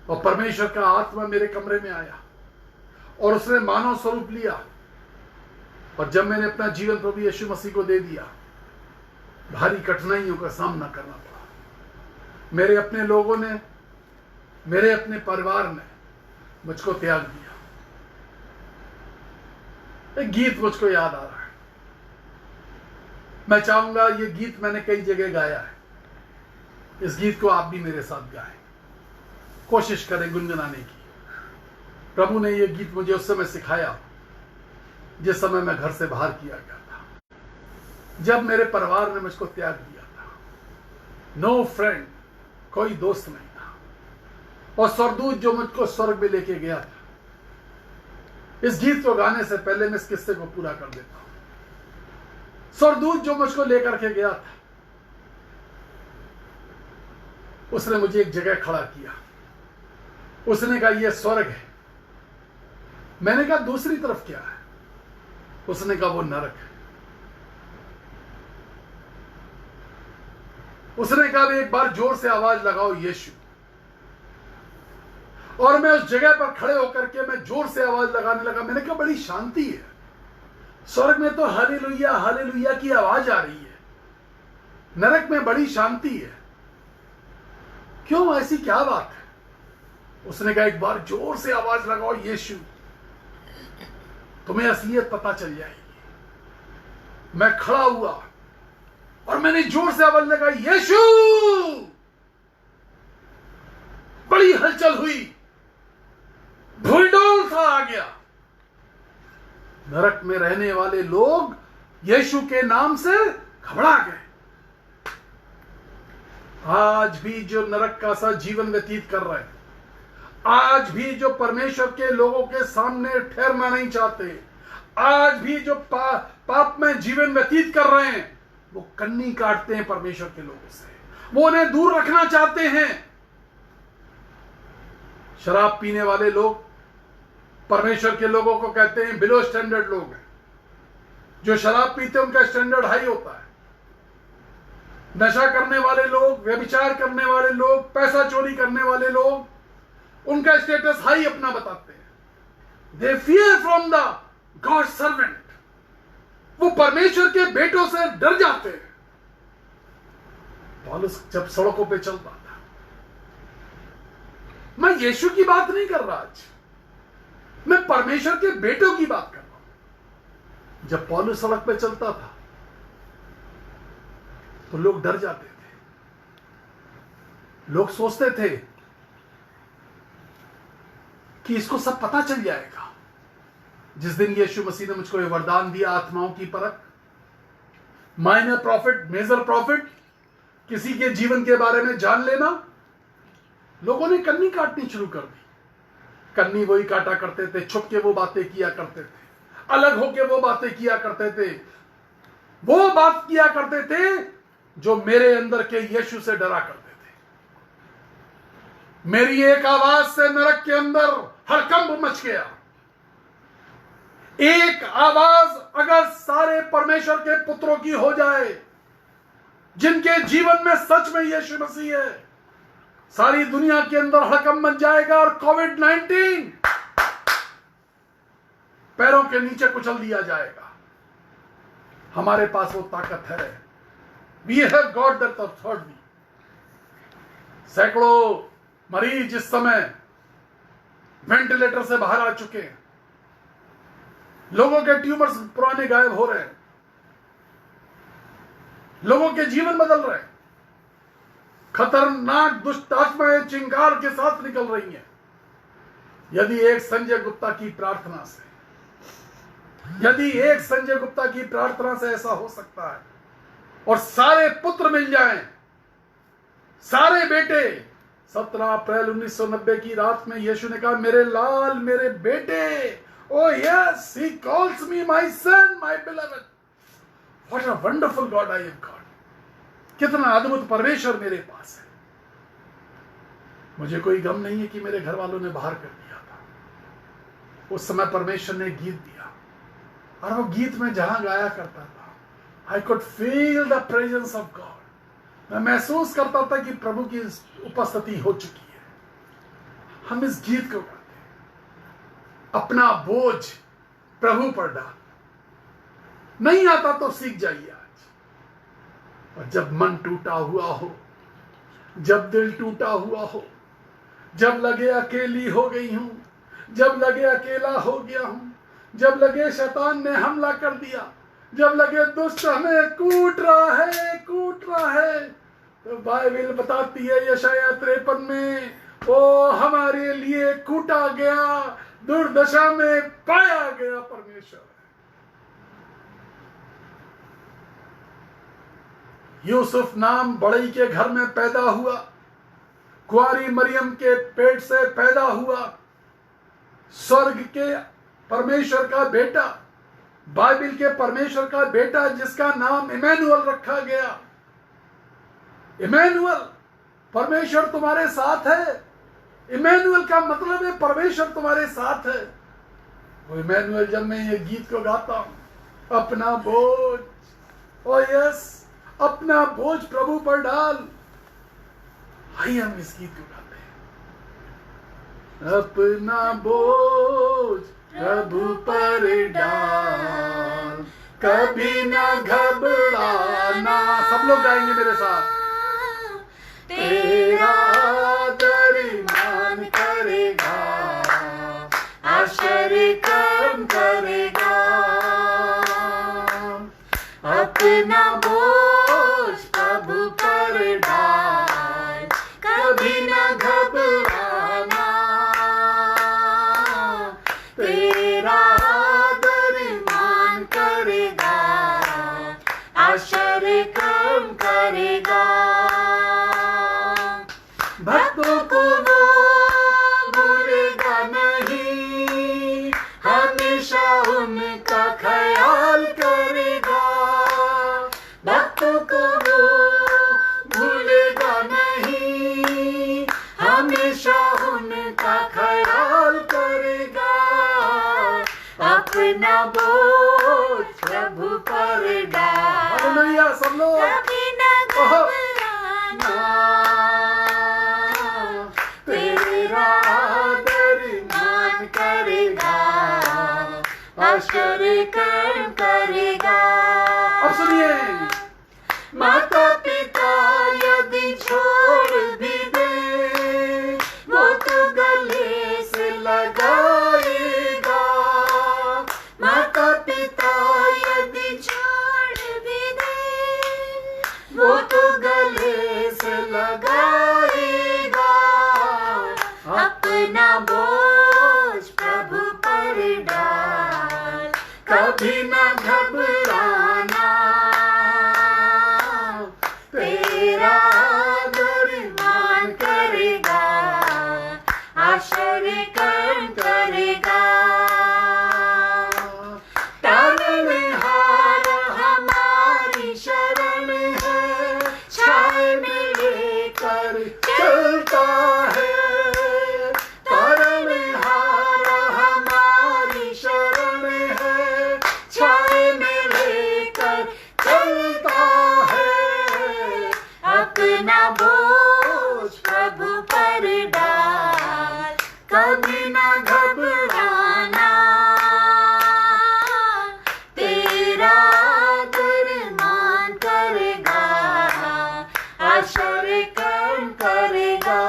और परमेश्वर का आत्मा मेरे कमरे में आया और उसने मानव स्वरूप लिया, और जब मैंने अपना जीवन प्रभु यीशु मसीह को दे दिया, भारी कठिनाइयों का सामना करना पड़ा। मेरे अपने लोगों ने, मेरे अपने परिवार ने मुझको त्याग दिया। एक गीत मुझको याद आ रहा है, मैं चाहूंगा ये गीत मैंने कई जगह गाया है, इस गीत को आप भी मेरे साथ गाएं, कोशिश करें गुनगुनाने की। प्रभु ने ये गीत मुझे उस समय सिखाया जिस समय मैं घर से बाहर किया गया था, जब मेरे परिवार ने मुझको त्याग दिया था। नो फ्रेंड, कोई दोस्त नहीं था, और स्वर्गदूत जो मुझको स्वर्ग में लेके गया था। इस गीत को गाने से पहले मैं इस किस्से को पूरा कर देता हूं। स्वर्गदूत जो मुझको लेकर के गया था, उसने मुझे एक जगह खड़ा किया। उसने कहा यह स्वर्ग है। मैंने कहा दूसरी तरफ क्या है? उसने कहा वो नरक है। उसने कहा एक बार जोर से आवाज लगाओ यीशु। और मैं उस जगह पर खड़े होकर के मैं जोर से आवाज लगाने लगा। मैंने कहा बड़ी शांति है, स्वर्ग में तो हालेलुया हालेलुया की आवाज आ रही है, नरक में बड़ी शांति है, क्यों, ऐसी क्या बात है? उसने कहा एक बार जोर से आवाज लगाओ यीशु, तुम्हें असलियत पता चल जाएगी। मैं खड़ा हुआ और मैंने जोर से आवाज लगाई यीशु। बड़ी हलचल हुई, भूलडोल सा आ गया। नरक में रहने वाले लोग यीशु के नाम से घबरा गए। आज भी जो नरक का सा जीवन व्यतीत कर रहे हैं, आज भी जो परमेश्वर के लोगों के सामने ठहरना नहीं चाहते, आज भी जो पाप में जीवन व्यतीत कर रहे हैं, वो कन्नी काटते हैं परमेश्वर के लोगों से, वो उन्हें दूर रखना चाहते हैं। शराब पीने वाले लोग परमेश्वर के लोगों को कहते हैं बिलो स्टैंडर्ड लोग हैं। जो शराब पीते हैं उनका स्टैंडर्ड हाई होता है। नशा करने वाले लोग, व्यभिचार करने वाले लोग, पैसा चोरी करने वाले लोग, उनका स्टेटस हाई अपना बताते हैं। दे fear from the God servant, वो परमेश्वर के बेटों से डर जाते हैं। पौलुस जब सड़कों पे चलता था, मैं यीशु की बात नहीं कर रहा, आज मैं परमेश्वर के बेटों की बात कर रहा हूं। जब पौलुस सड़क पे चलता था तो लोग डर जाते थे, लोग सोचते थे कि इसको सब पता चल जाएगा। जिस दिन यीशु मसीह ने मुझको ये वरदान दिया, आत्माओं की परख, माइनर प्रॉफिट, मेजर प्रॉफिट, किसी के जीवन के बारे में जान लेना, लोगों ने कन्नी काटनी शुरू कर दी। कन्नी वही काटा करते थे, छुप के वो बातें किया करते थे, अलग होके वो बातें किया करते थे, वो बात किया करते थे जो मेरे अंदर के यीशु से डरा करते थे। मेरी एक आवाज से नरक के अंदर हड़कंप मच गया। एक आवाज अगर सारे परमेश्वर के पुत्रों की हो जाए, जिनके जीवन में सच में यीशु मसीह है, सारी दुनिया के अंदर हड़कंप मच जाएगा और कोविड-19 पैरों के नीचे कुचल दिया जाएगा। हमारे पास वो ताकत है। We have got that authority. सैकड़ों मरीज इस समय वेंटिलेटर से बाहर आ चुके हैं, लोगों के ट्यूमर्स पुराने गायब हो रहे हैं, लोगों के जीवन बदल रहे हैं, खतरनाक दुष्ट आत्माएं चिंगार के साथ निकल रही हैं। यदि एक संजय गुप्ता की प्रार्थना से, यदि एक संजय गुप्ता की प्रार्थना से ऐसा हो सकता है और सारे पुत्र मिल जाएं, सारे बेटे, 17 अप्रैल 1990 की रात में यीशु ने कहा मेरे लाल, मेरे बेटे, oh yes, he calls me my son, my beloved. What a wonderful God I have got. कितना अद्भुत परमेश्वर मेरे पास है। मुझे कोई गम नहीं है कि मेरे घर वालों ने बाहर कर दिया था। उस समय परमेश्वर ने गीत दिया, और वो गीत में जहां गाया करता था, I could feel the presence of God. मैं महसूस करता था कि प्रभु की उपस्थिति हो चुकी है। हम इस गीत को गाते हैं, अपना बोझ प्रभु पर डाल। नहीं आता तो सीख जाइए आज। और जब मन टूटा हुआ हो, जब दिल टूटा हुआ हो, जब लगे अकेली हो गई हूं, जब लगे अकेला हो गया हूं, जब लगे शैतान ने हमला कर दिया, जब लगे दुष्ट हमें कूट रहा है, तो बाइबल बताती है यशायाह 53 में, वो हमारे लिए कूटा गया, दुर्दशा में पाया गया परमेश्वर। यूसुफ नाम बड़ई के घर में पैदा हुआ, कुंवारी मरियम के पेट से पैदा हुआ, स्वर्ग के परमेश्वर का बेटा, बाइबल के परमेश्वर का बेटा, जिसका नाम इमैनुअल रखा गया। इमैनुअल, परमेश्वर तुम्हारे साथ है। इमैनुअल का मतलब है परमेश्वर तुम्हारे साथ है। वो इमैनुअल, जब मैं ये गीत को गाता हूं, अपना बोझ, ओ यस, अपना बोझ प्रभु पर डाल, आइए हम इस गीत को गाते हैं। अपना बोझ प्रभु पर डाल, कभी ना घबराना। सब लोग गाएंगे मेरे साथ। तेरा दरमान करेगा, आश्चर्य काम करेगा। अपना बोझ प्रभु पर डाल, कभी ना घबराना। तेरा दरमान करेगा, आश्चर्य काम करेगा। भक्तों को वो भूलेगा नहीं, हमेशा उनका ख्याल करेगा। भक्तों को वो भूलेगा नहीं, हमेशा उनका ख्याल करेगा। अपना बोझ प्रभु पर डाल, हालेलुया। सब लोग कभी ना घबराना। तेरा दरमान करेगा, आश्चर्य काम करेगा। अब सुनिए, माता पिता यदि छोड़ भी दे, वो तो गले से लगाएगा। माता पिता यदि छोड़ भी दे, वो तो गले से लगाएगा। अपना बोझ प्रभु पर डाल, कभी ना घबराना। तेरा दरमान करेगा, आश्चर्य काम करेगा। तारणहार हमारी शरण है, छाए में लेकर चलता है। तारणहार हमारी शरण है, छाए में लेकर चलता है। अपना बोझ प्रभु पर डाल, कभी ना घबराना। तेरा दरमान करेगा, आश्चर्य काम करेगा।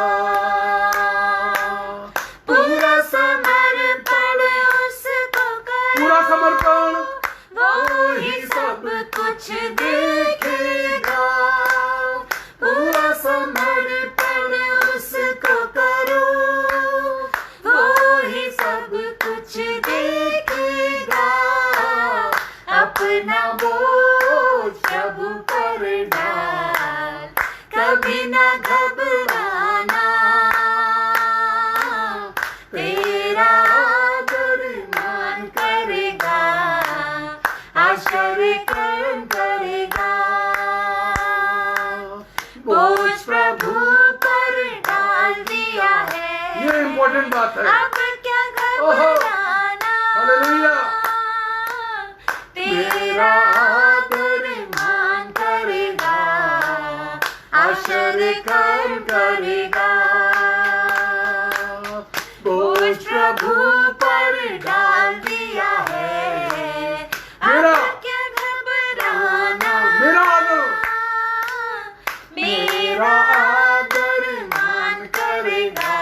पूरा समर्पण उसको करो, पूरा समर्पण, वो ही सब कुछ देखेगा। पूरा समर्पण उसको करो, वो ही सब कुछ देखेगा। अपना बोझ प्रभु पर डाल, कभी ना घबराना। तेरा दरमान करेगा, आश्चर्य काम करेगा। बोझ प्रभु पर डाल दिया है, ये इम्पोर्टेंट बात है। अब क्या घबराना। हालेलुया। तेरा आदर मान करेगा, आश्चर्य कर करेगा। बोझ प्रभु पर डाल दिया है, मेरा अब क्या घबराना। मेरा आदर, मेरा आदर मान करेगा,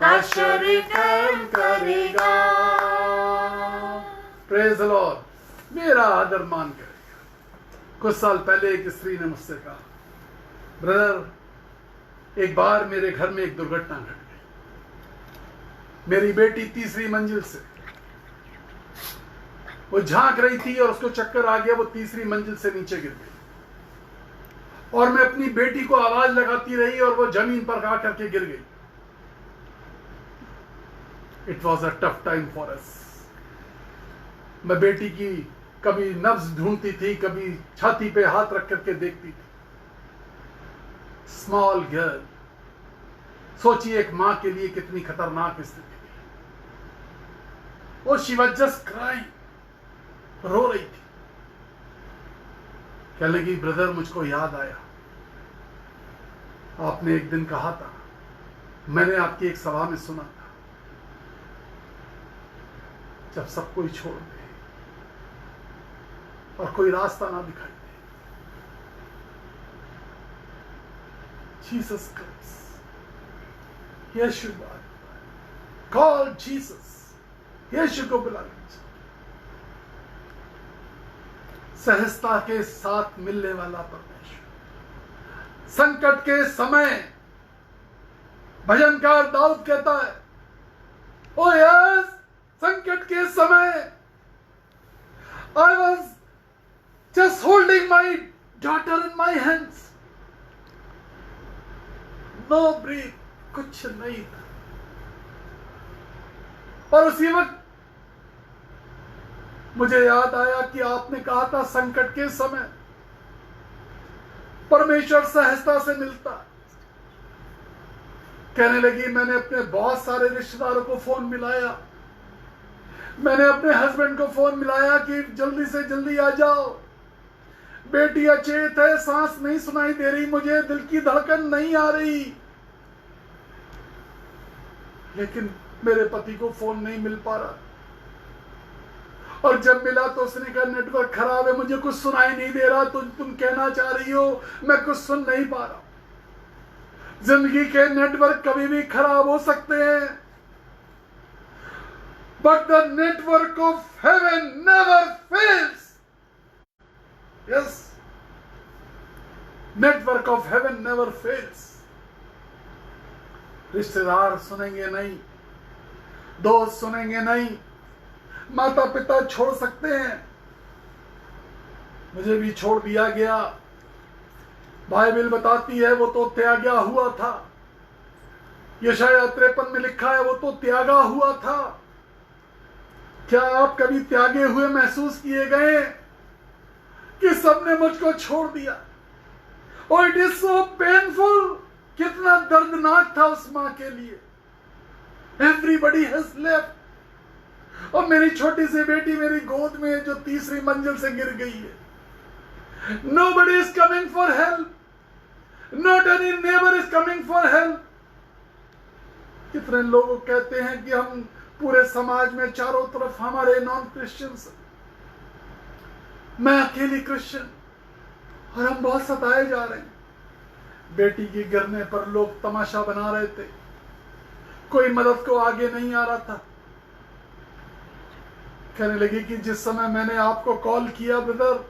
आश्चर्य कर करेगा। Praise the Lord. मेरा आदर मान करेगा। कुछ साल पहले एक स्त्री ने मुझसे कहा, ब्रदर एक बार मेरे घर में एक दुर्घटना घट गई। मेरी बेटी तीसरी मंजिल से वो झांक रही थी और उसको चक्कर आ गया, वो तीसरी मंजिल से नीचे गिर गई और मैं अपनी बेटी को आवाज लगाती रही और वो जमीन पर आ करके गिर गई। It was a tough time for us. मैं बेटी की कभी नब्ज ढूंढती थी, कभी छाती पे हाथ रख करके देखती थी। स्मॉल गर्ल, सोचिए एक मां के लिए कितनी खतरनाक स्थिति थी। और शी वाज जस्ट क्राइंग, रो रही थी। कहने लगी, ब्रदर मुझको याद आया, आपने एक दिन कहा था, मैंने आपकी एक सभा में सुना था, जब सब कोई छोड़ दे और कोई रास्ता ना दिखाई दे, जीसस क्राइस्ट, यीशु कॉल जीसस, यीशु को बुला लीजिए। सहजता के साथ मिलने वाला परमेश्वर, संकट के समय भजनकार दाऊद कहता है, ओ यस, संकट के समय I was just holding my daughter in my hands, no breath, कुछ नहीं था। और उसी वक्त मुझे याद आया कि आपने कहा था संकट के समय परमेश्वर सहजता से मिलता। कहने लगी, मैंने अपने बहुत सारे रिश्तेदारों को फोन मिलाया, मैंने अपने हस्बैंड को फोन मिलाया कि जल्दी से जल्दी आ जाओ, बेटी अचेत है, सांस नहीं सुनाई दे रही मुझे, दिल की धड़कन नहीं आ रही। लेकिन मेरे पति को फोन नहीं मिल पा रहा, और जब मिला तो उसने कहा नेटवर्क खराब है, मुझे कुछ सुनाई नहीं दे रहा, तो तुम कहना चाह रही हो, मैं कुछ सुन नहीं पा रहा। जिंदगी के नेटवर्क कभी भी खराब हो सकते हैं, but the network of haven never fails. Yes, network of haven never fails. रिश्तेदार सुनेंगे नहीं, दोस्त सुनेंगे नहीं, माता पिता छोड़ सकते हैं, मुझे भी छोड़ दिया गया। बाइबल बताती है वो तो त्यागा हुआ था, यशायाह 53 में लिखा है वो तो त्यागा हुआ था। क्या आप कभी त्यागे हुए महसूस किए गए कि सबने मुझको छोड़ दिया? और इट इज सो पेनफुल, कितना दर्दनाक था उस मां के लिए। एवरीबडी हैज लेफ्ट, और मेरी छोटी सी बेटी मेरी गोद में है जो तीसरी मंजिल से गिर गई है। Nobody is coming for help, not any neighbor is coming for help. कितने लोग कहते हैं कि हम पूरे समाज में चारों तरफ हमारे नॉन क्रिश्चियंस, मैं अकेली क्रिश्चियन, और हम बहुत सताए जा रहे हैं। बेटी के गिरने पर लोग तमाशा बना रहे थे, कोई मदद को आगे नहीं आ रहा था। कहने लगी कि जिस समय मैंने आपको कॉल किया ब्रदर,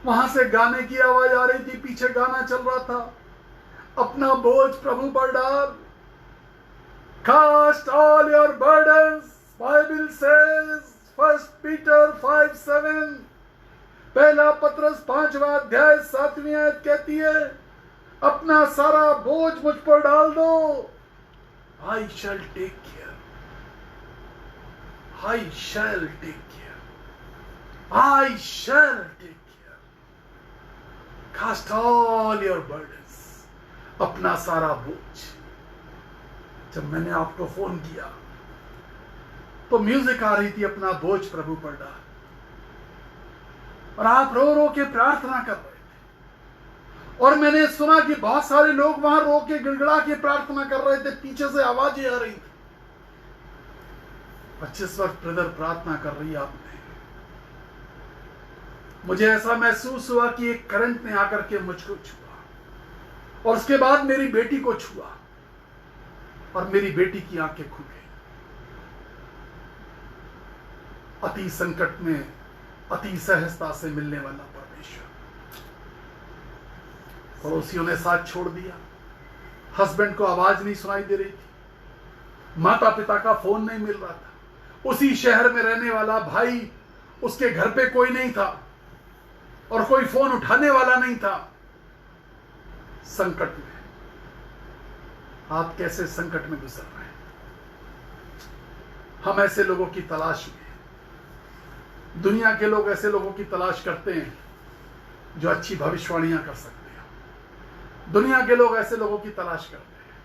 वहां से गाने की आवाज आ रही थी, पीछे गाना चल रहा था, अपना बोझ प्रभु पर डाल, cast all your burdens, Bible says, 1 Peter 5:7, पहला पत्रस 5वां अध्याय 7वीं आयत कहती है, अपना सारा बोझ मुझ पर डाल दो, I shall take care, I shall take care, I shall take care, cast all your burdens, अपना सारा बोझ। जब मैंने आपको फोन किया तो म्यूजिक आ रही थी, अपना बोझ प्रभु पर डाल। और आप रो रो के प्रार्थना कर रहे थे। और मैंने सुना कि बहुत सारे लोग वहां रो के गिड़गिड़ा के प्रार्थना कर रहे थे, पीछे से आवाजें आ रही थी। 25 वर्ष ब्रदर प्रार्थना कर रही आपने, मुझे ऐसा महसूस हुआ कि एक करंट ने आकर के मुझको छुआ और उसके बाद मेरी बेटी को छुआ और मेरी बेटी की आंखें खुल गई। अति संकट में अति सहजता से मिलने वाला परमेश्वर। पड़ोसियों ने साथ छोड़ दिया, हस्बैंड को आवाज नहीं सुनाई दे रही थी, माता पिता का फोन नहीं मिल रहा था, उसी शहर में रहने वाला भाई, उसके घर पे कोई नहीं था और कोई फोन उठाने वाला नहीं था। संकट में आप कैसे संकट में गुजर रहे हैं? हम ऐसे लोगों की तलाश में, दुनिया के लोग ऐसे लोगों की तलाश करते हैं जो अच्छी भविष्यवाणियां कर सकते हैं। दुनिया के लोग ऐसे लोगों की तलाश करते हैं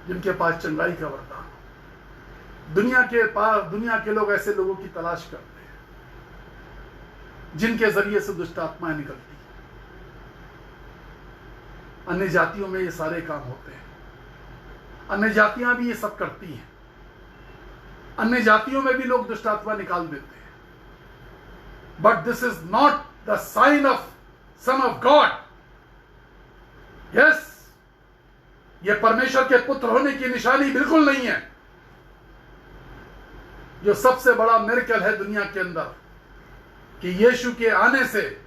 जिनके पास चंगाई का वरदान हो। दुनिया के लोग ऐसे लोगों की तलाश करते हैं जिनके जरिए से दुष्ट आत्माएं निकलती हैं। अन्य जातियों में ये सारे काम होते हैं, अन्य जातियां भी ये सब करती हैं, अन्य जातियों में भी लोग दुष्ट आत्मा निकाल देते हैं। But this is not the sign of son of God. Yes, ये परमेश्वर के पुत्र होने की निशानी बिल्कुल नहीं है। जो सबसे बड़ा मिरेकल है दुनिया के अंदर कि यीशु के आने से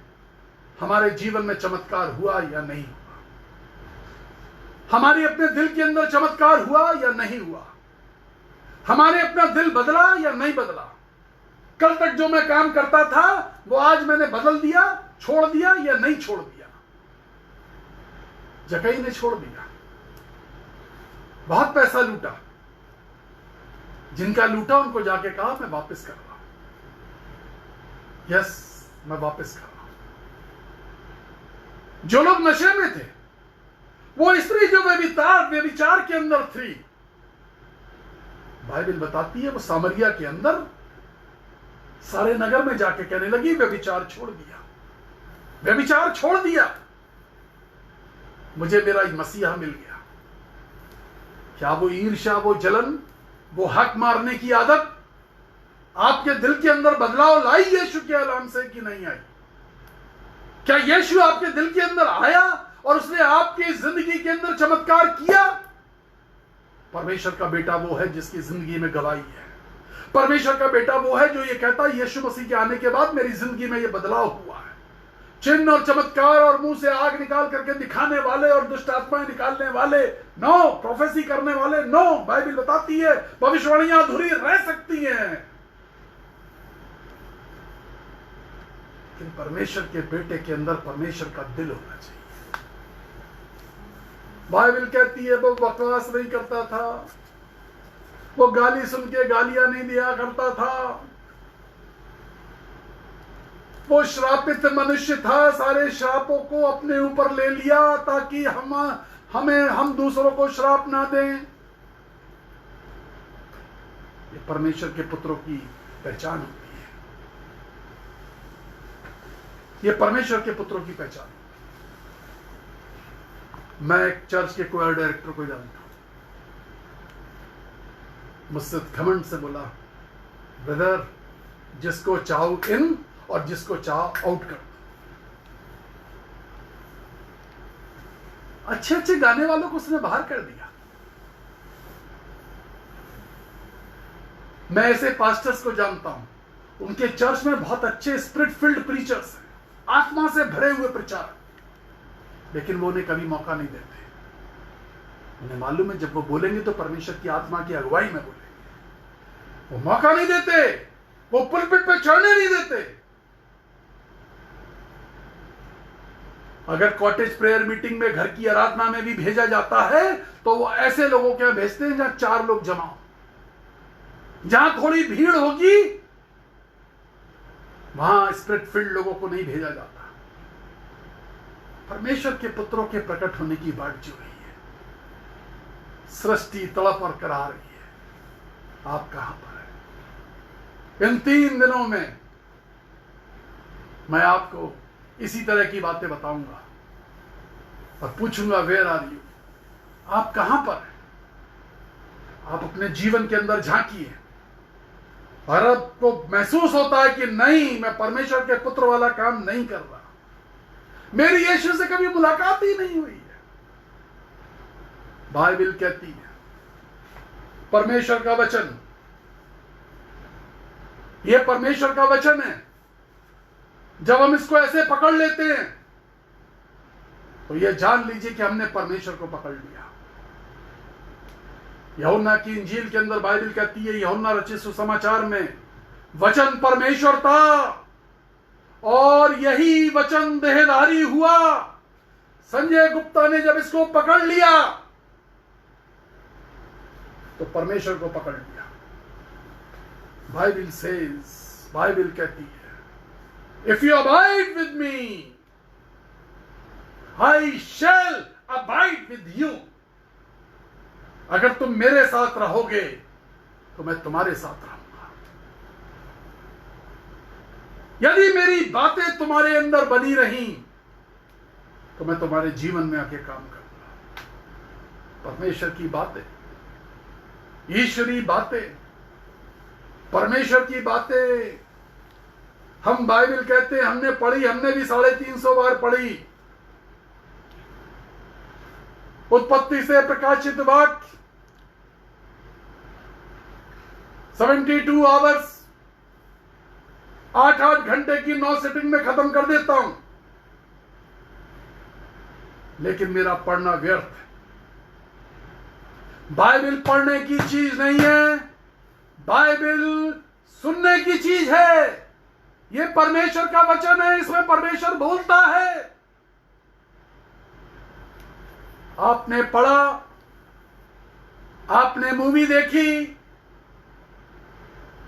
हमारे जीवन में चमत्कार हुआ या नहीं हुआ, हमारे अपने दिल के अंदर चमत्कार हुआ या नहीं हुआ, हमारे अपना दिल बदला या नहीं बदला। कल तक जो मैं काम करता था वो आज मैंने बदल दिया, छोड़ दिया या नहीं छोड़ दिया। जकई ने छोड़ दिया, बहुत पैसा लूटा, जिनका लूटा उनको जाके कहा मैं वापस कर रहा हूं। यस, मैं वापस कर रहा हूं। जो लोग नशे में थे, वो स्त्री जो व्यभिचार के अंदर थी, बाइबल बताती है वो सामरिया के अंदर सारे नगर में जाके कहने लगी व्यभिचार छोड़ दिया, व्यभिचार छोड़ दिया, मुझे मेरा मसीहा मिल गया। क्या वो ईर्ष्या, वो जलन, वो हक मारने की आदत आपके दिल के अंदर बदलाव लाई यीशु के ऐलान से कि नहीं आई? क्या यीशु आपके दिल के अंदर आया और उसने आपकी जिंदगी के अंदर चमत्कार किया? परमेश्वर का बेटा वो है जिसकी जिंदगी में गवाही है। परमेश्वर का बेटा वो है जो ये कहता है यीशु मसीह के आने के बाद मेरी जिंदगी में ये बदलाव हुआ है। चिन्ह और चमत्कार और मुंह से आग निकाल करके दिखाने वाले और दुष्ट आत्माएं निकालने वाले नो, प्रोफेसी करने वाले नो। बाइबल बताती है भविष्यवाणियां अधूरी रह सकती हैं, लेकिन परमेश्वर के बेटे के अंदर परमेश्वर का दिल होना चाहिए। बाइबल कहती है वो बकवास नहीं करता था, वो गाली सुन के गालियां नहीं दिया करता था, वो श्रापित मनुष्य था, सारे श्रापों को अपने ऊपर ले लिया ताकि हम दूसरों को श्राप ना दें। ये परमेश्वर के पुत्रों की पहचान होती है, ये परमेश्वर के पुत्रों की पहचान। मैं एक चर्च के कोयर डायरेक्टर को जानता हूं, मुझसे घमंड से बोला ब्रदर जिसको चाहो इन और जिसको चाहो आउट कर। अच्छे अच्छे गाने वालों को उसने बाहर कर दिया। मैं ऐसे पास्टर्स को जानता हूं, उनके चर्च में बहुत अच्छे स्पिरिट फिल्ड प्रीचर्स हैं, आत्मा से भरे हुए प्रचारक, लेकिन वो उन्हें कभी मौका नहीं देते। उन्हें मालूम है जब वो बोलेंगे तो परमेश्वर की आत्मा की अगुवाई में बोलेंगे। वो मौका नहीं देते, वो पुलपिट पे चढ़ने नहीं देते। अगर कॉटेज प्रेयर मीटिंग में, घर की आराधना में भी भेजा जाता है तो वो ऐसे लोगों के भेजते हैं जहां 4 लोग जमा हो, जहां थोड़ी भीड़ होगी, वहां स्पिरिट फील्ड लोगों को नहीं भेजा जाता। परमेश्वर के पुत्रों के प्रकट होने की बाट जो रही है, सृष्टि तड़प और करा रही है। आप कहां पर हैं? इन 3 दिनों में मैं आपको इसी तरह की बातें बताऊंगा और पूछूंगा, वेयर आर यू? आप कहां पर हैं? आप अपने जीवन के अंदर झांकिए और आपको महसूस होता है कि नहीं, मैं परमेश्वर के पुत्र वाला काम नहीं कर रहा, मेरी यीशु से कभी मुलाकात ही नहीं हुई है। बाइबल कहती है, परमेश्वर का वचन, यह परमेश्वर का वचन है। जब हम इसको ऐसे पकड़ लेते हैं तो यह जान लीजिए कि हमने परमेश्वर को पकड़ लिया। यूहन्ना की इंजील के अंदर बाइबल कहती है, यूहन्ना रचित सुसमाचार में वचन परमेश्वर था और यही वचन देहधारी हुआ। संजय गुप्ता ने जब इसको पकड़ लिया तो परमेश्वर को पकड़ लिया। बाइबल सेज, बाइबल कहती है, if you abide with me I shall abide with you. अगर तुम मेरे साथ रहोगे तो मैं तुम्हारे साथ रहूंगा। यदि मेरी बातें तुम्हारे अंदर बनी रही तो मैं तुम्हारे जीवन में आके काम करूंगा। परमेश्वर की बातें, ईश्वरी बातें, परमेश्वर की बातें हम बाइबल कहते हैं हमने पढ़ी, हमने भी 350 बार पढ़ी। उत्पत्ति से प्रकाशित वाक्य 72 आवर्स, 8-8 घंटे की 9 सिटिंग में खत्म कर देता हूं, लेकिन मेरा पढ़ना व्यर्थ है। बाइबल पढ़ने की चीज नहीं है, बाइबल सुनने की चीज है। यह परमेश्वर का वचन है, इसमें परमेश्वर बोलता है। आपने पढ़ा, आपने मूवी देखी,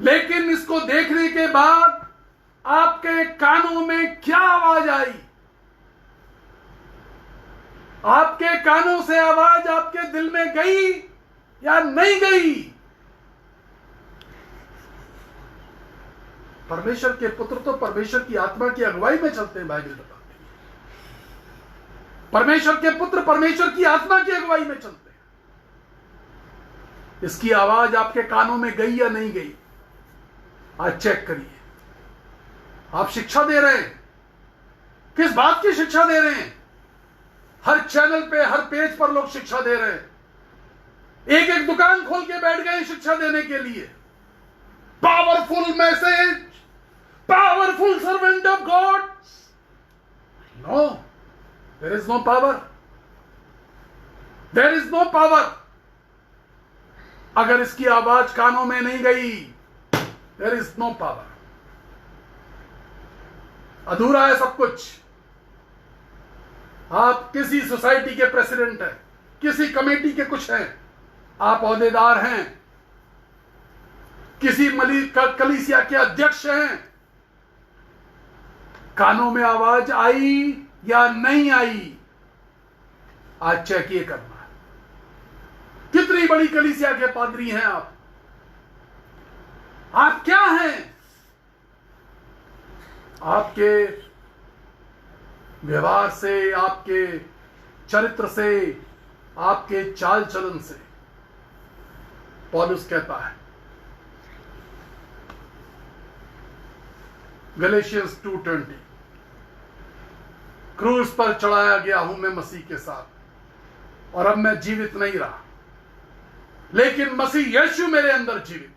लेकिन इसको देखने के बाद आपके कानों में क्या आवाज आई? आपके कानों से आवाज आपके दिल में गई या नहीं गई? परमेश्वर के पुत्र तो परमेश्वर की आत्मा की अगुवाई में चलते हैं, बाइबल बताती है। परमेश्वर के पुत्र परमेश्वर की आत्मा की अगुवाई में चलते हैं। इसकी आवाज आपके कानों में गई या नहीं गई, आज चेक करिए। आप शिक्षा दे रहे हैं, किस बात की शिक्षा दे रहे हैं? हर चैनल पे, हर पेज पर लोग शिक्षा दे रहे हैं। एक एक दुकान खोल के बैठ गए शिक्षा देने के लिए। Powerful message, powerful servant of God. No, there is no power, there is no power. अगर इसकी आवाज कानों में नहीं गई, देयर इज नो पावर। अधूरा है सब कुछ। आप किसी सोसाइटी के प्रेसिडेंट हैं, किसी कमेटी के कुछ हैं, आप ओहदेदार हैं, किसी कलीसिया के अध्यक्ष हैं, कानों में आवाज आई या नहीं आई, आज चेक ये करना है। कितनी बड़ी कलीसिया के पादरी हैं आप क्या हैं? आपके व्यवहार से, आपके चरित्र से, आपके चाल चलन से पौलुस कहता है, गलेशियंस 2:20, क्रूस पर चढ़ाया गया हूं मैं मसीह के साथ, और अब मैं जीवित नहीं रहा, लेकिन मसीह यीशु मेरे अंदर जीवित है।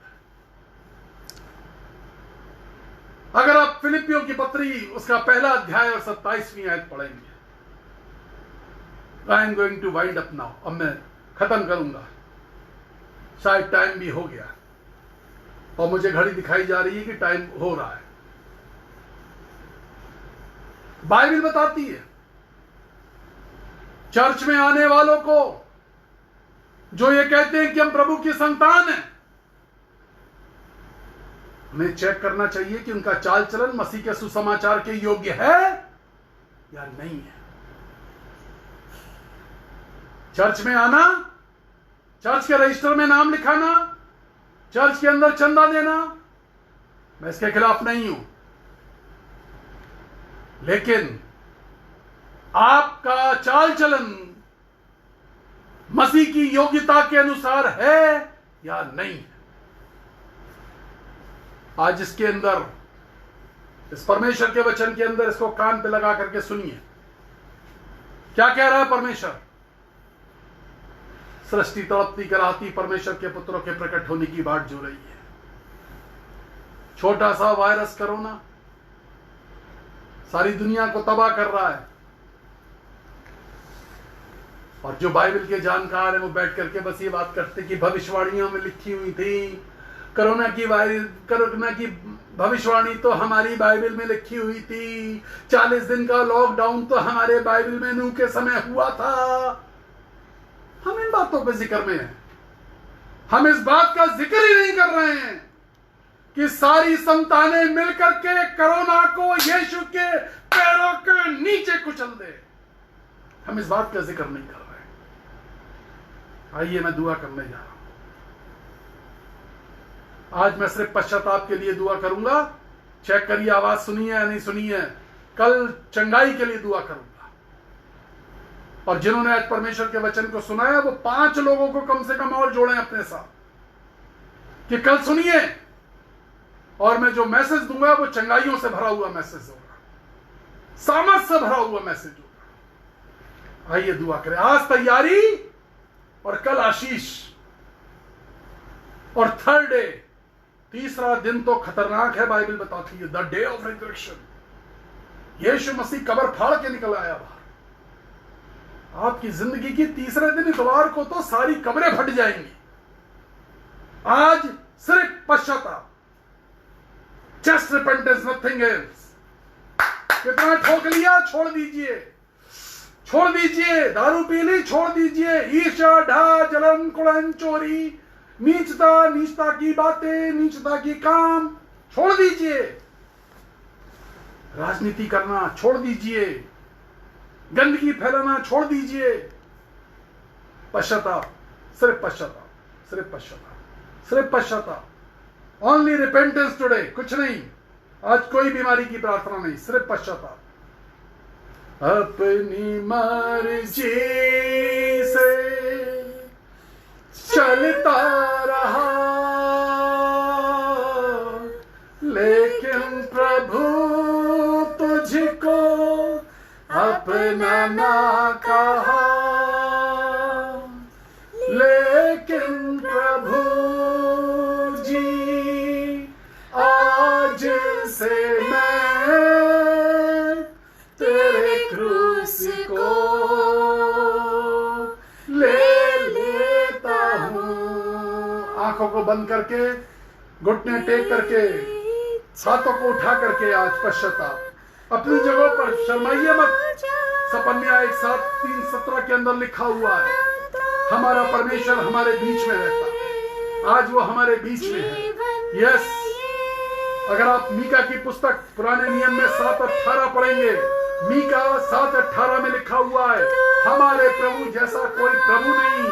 अगर आप फिलिपियों की पत्री उसका पहला अध्याय और 27वीं आयत पढ़ेंगे, I am going to wind up now, अब मैं खत्म करूंगा, शायद टाइम भी हो गया और मुझे घड़ी दिखाई जा रही है कि टाइम हो रहा है। बाइबल बताती है चर्च में आने वालों को, जो ये कहते हैं कि हम प्रभु की संतान हैं, हमें चेक करना चाहिए कि उनका चाल चलन मसीह के सुसमाचार के योग्य है या नहीं है। चर्च में आना, चर्च के रजिस्टर में नाम लिखाना, चर्च के अंदर चंदा देना, मैं इसके खिलाफ नहीं हूं, लेकिन आपका चाल चलन मसीह की योग्यता के अनुसार है या नहीं। आज इसके अंदर, इस परमेश्वर के वचन के अंदर इसको कान पे लगा करके सुनिए, क्या कह रहा है परमेश्वर। सृष्टि तड़पती कराहती परमेश्वर के पुत्रों के प्रकट होने की बाट जो रही है। छोटा सा वायरस कोरोना सारी दुनिया को तबाह कर रहा है, और जो बाइबल के जानकार हैं वो बैठ करके बस ये बात करते कि भविष्यवाणियों में लिखी हुई थी, कोरोना की भविष्यवाणी तो हमारी बाइबल में लिखी हुई थी, 40 दिन का लॉकडाउन तो हमारे बाइबल में नूह के समय हुआ था। हम इन बातों पे जिक्र में हैं, हम इस बात का जिक्र ही नहीं कर रहे हैं कि सारी संतानें मिलकर के कोरोना को यीशु के पैरों के नीचे कुचल दे। हम इस बात का जिक्र नहीं कर रहे। आइए मैं दुआ करने जा रहा हूं। आज मैं सिर्फ पश्चाताप के लिए दुआ करूंगा। चेक करिए आवाज सुनी है या नहीं सुनी है। कल चंगाई के लिए दुआ करूंगा, और जिन्होंने आज परमेश्वर के वचन को सुना है वो 5 लोगों को कम से कम और जोड़ें अपने साथ कि कल सुनिए, और मैं जो मैसेज दूंगा वो चंगाइयों से भरा हुआ मैसेज होगा, सामर्थ से भरा हुआ मैसेज होगा। आइए दुआ करें। आज तैयारी और कल आशीष, और थर्ड डे, तीसरा दिन तो खतरनाक है। बाइबल बताती है द डे ऑफ रिजरेक्शन। यीशु मसीह कब्र फाड़ के निकल आया बाहर। आपकी जिंदगी की तीसरे दिन इतवार को तो सारी कब्रें फट जाएंगी। आज सिर्फ पश्चाताप, जस्ट रिपेंटेंस, नथिंग एल्स। कितना ठोक लिया, छोड़ दीजिए, छोड़ दीजिए। दारू पी ली, छोड़ दीजिए। ईर्ष्या, ढा, जलन, कुड़न, चोरी, नीचता की बातें, नीचता की काम छोड़ दीजिए। राजनीति करना छोड़ दीजिए, गंदगी फैलाना छोड़ दीजिए। पश्चाताप, सिर्फ पश्चाताप, सिर्फ पश्चाताप, सिर्फ पश्चाताप। ओनली रिपेंटेंस टुडे, कुछ नहीं। आज कोई बीमारी की प्रार्थना नहीं, सिर्फ पश्चाताप। अपनी मर्जी से चलता रहा, लेकिन प्रभु तुझको अपना ना कहा। लेकिन प्रभु जी, आज से मैं तेरे क्रूस को ले लेता हूं। आंखों को बंद करके, घुटने टेक करके, हाथों को उठा करके आज पश्चाताप। अपनी जगह पर शर्माइए मत। सपन्या 1:3-17 के अंदर लिखा हुआ है, हमारा परमेश्वर हमारे बीच में रहता है। आज वो हमारे बीच में है। यस, अगर आप मीका की पुस्तक पुराने नियम में 7:18 पढ़ेंगे, मीका 7:18 में लिखा हुआ है, हमारे प्रभु जैसा कोई प्रभु नहीं।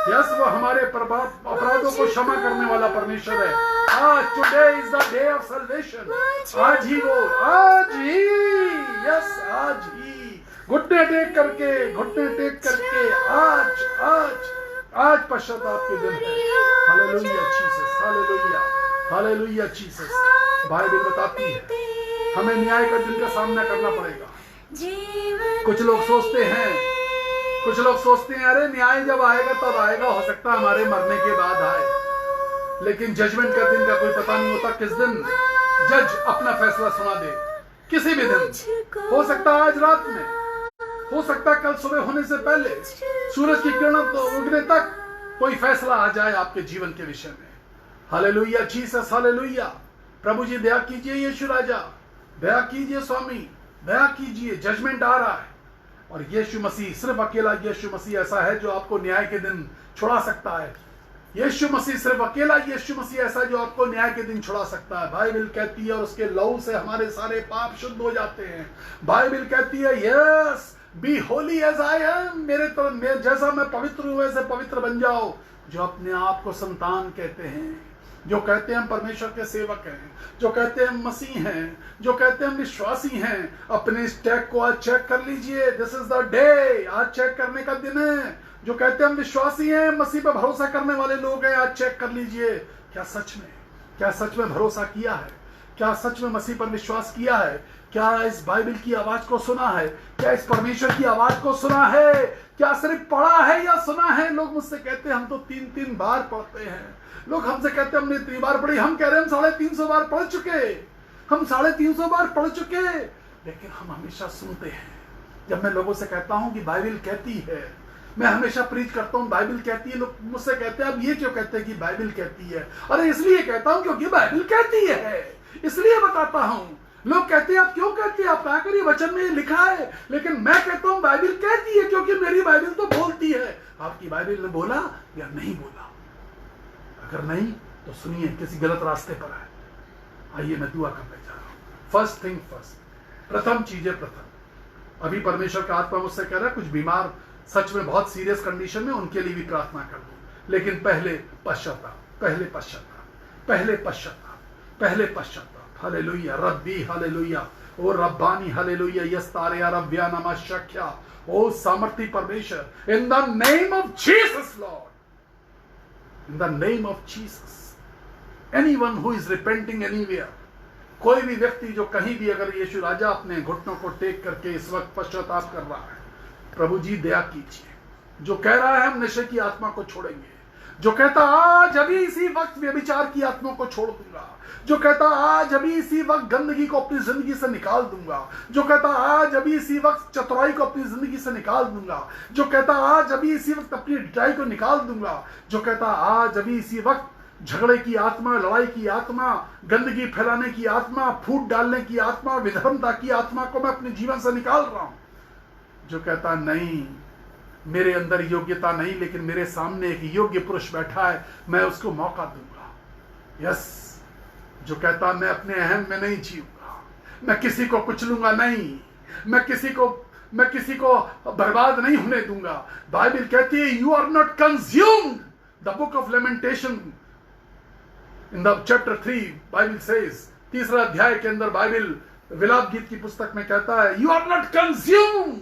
यस, वो हमारे अपराधों को क्षमा करने वाला परमेश्वर है। आज today is the day of salvation. आज ही वो, आज ही, यस आज ही, घुटने टेक करके, घुटने टेक करके आज आज आज पश्चाताप के दिन है। Hallelujah Jesus, hallelujah, hallelujah Jesus. Bible बताती है हमें न्याय का दिन का सामना करना पड़ेगा। कुछ लोग सोचते हैं अरे न्याय जब आएगा तब आएगा, हो सकता है हमारे मरने के बाद आए। लेकिन जजमेंट का दिन का कोई पता नहीं होता किस दिन जज अपना फैसला सुना दे। किसी भी दिन, हो सकता है आज रात में, हो सकता है कल सुबह होने से पहले, सूरज की किरणों तो उगने तक कोई फैसला आ जाए आपके जीवन के विषय में। Hallelujah Jesus, hallelujah. प्रभु जी दया कीजिए, यीशु राजा दया कीजिए, स्वामी दया कीजिए। जजमेंट आ रहा है, और यीशु मसीह, सिर्फ अकेला यीशु मसीह ऐसा है जो आपको न्याय के दिन छुड़ा सकता है। यीशु मसीह, सिर्फ अकेला यीशु मसीह ऐसा जो आपको न्याय के दिन छुड़ा सकता है। बाइबल कहती है और उसके लहू से हमारे सारे पाप शुद्ध हो जाते हैं। बाइबल कहती है yes, be holy as I am, मेरे जैसा मैं पवित्र हूं वैसे पवित्र बन जाओ। जो अपने आप को संतान कहते हैं, जो कहते हैं हम परमेश्वर के सेवक हैं, जो कहते हैं हम मसीह हैं, जो कहते हैं हम विश्वासी हैं, अपने इस टैग को आज चेक कर लीजिए। दिस इज द डे, आज चेक करने का दिन है। जो कहते हैं हम विश्वासी हैं, मसीह पर भरोसा करने वाले लोग हैं, आज चेक कर लीजिए क्या सच में भरोसा किया है, क्या सच में मसीह पर विश्वास किया है, क्या इस बाइबल की आवाज को सुना है, क्या इस परमेश्वर की आवाज को सुना है, क्या सिर्फ पढ़ा है या सुना है। लोग मुझसे कहते हैं हम तो 3-3 बार पढ़ते हैं, लोग हमसे कहते हैं हमने 3 बार पढ़ी, हम कह रहे हैं हम 350 बार पढ़ चुके, हम 350 बार पढ़ चुके, लेकिन हम हमेशा सुनते हैं। जब मैं लोगों से कहता हूं कि बाइबल कहती है, मैं हमेशा प्रीच करता हूं बाइबल कहती है, लोग मुझसे कहते हैं अब ये क्यों कहते हैं कि बाइबल कहती है। अरे इसलिए कहता हूं क्योंकि बाइबल कहती है, इसलिए बताता हूं। लोग कहते हैं आप क्यों कहते हैं, आप क्या करिए, वचन में लिखा है, लेकिन मैं कहता हूं बाइबल कहती है क्योंकि मेरी बाइबल तो बोलती है। आपकी बाइबल ने बोला या नहीं बोला? अगर नहीं तो सुनिए, किसी गलत रास्ते पर है। आइए मैं दुआ करने जा रहा हूं। फर्स्ट थिंग फर्स्ट, प्रथम चीजें प्रथम। अभी परमेश्वर का आत्मा मुझसे कह रहा है कुछ बीमार सच में बहुत सीरियस कंडीशन में, उनके लिए भी प्रार्थना कर दो, लेकिन पहले पश्चाताप, पहले पश्चाताप, पहले पश्चाताप, पहले पश्चाताप। हालेलुया रब्बी, हालेलुया ओ रब्बानी, हालेलुया यस्तारे रब्बिया नमस्शख्या। ओ सामर्थी परमेश्वर, इन the name of Jesus Lord, in the name of Jesus, anyone who is repenting anywhere, कोई भी व्यक्ति जो कहीं भी अगर यीशु राजा अपने घुटनों को टेक करके इस वक्त पश्चाताप कर रहा है, प्रभु जी दया कीजिए। जो कह रहा है हम नशे की आत्मा को छोड़ेंगे, जो कहता आज अभी इसी वक्त व्यभिचार की आत्मा को छोड़ दूंगा, जो कहता आज अभी इसी वक्त गंदगी को अपनी जिंदगी से निकाल दूंगा, जो कहता आज अभी इसी वक्त चतुराई को अपनी जिंदगी से निकाल दूंगा, जो कहता आज अभी इसी वक्त अपनी ढिठाई को निकाल दूंगा, जो कहता आज अभी इसी वक्त झगड़े की आत्मा, लड़ाई की आत्मा, गंदगी फैलाने की आत्मा, फूट डालने की आत्मा, विधर्मता की आत्मा को मैं अपने जीवन से निकाल रहा हूं, जो कहता नहीं मेरे अंदर योग्यता नहीं, लेकिन मेरे सामने एक योग्य पुरुष बैठा है, मैं उसको मौका दूंगा। यस, जो कहता मैं अपने अहम में नहीं जीऊंगा, मैं किसी को कुचलूंगा नहीं, मैं किसी को बर्बाद नहीं होने दूंगा। बाइबल कहती है you are not consumed. The book of Lamentation in the chapter 3 Bible says, 3रा अध्याय के अंदर बाइबल विलाप गीत की पुस्तक में कहता है यू आर नॉट कंज्यूम्ड,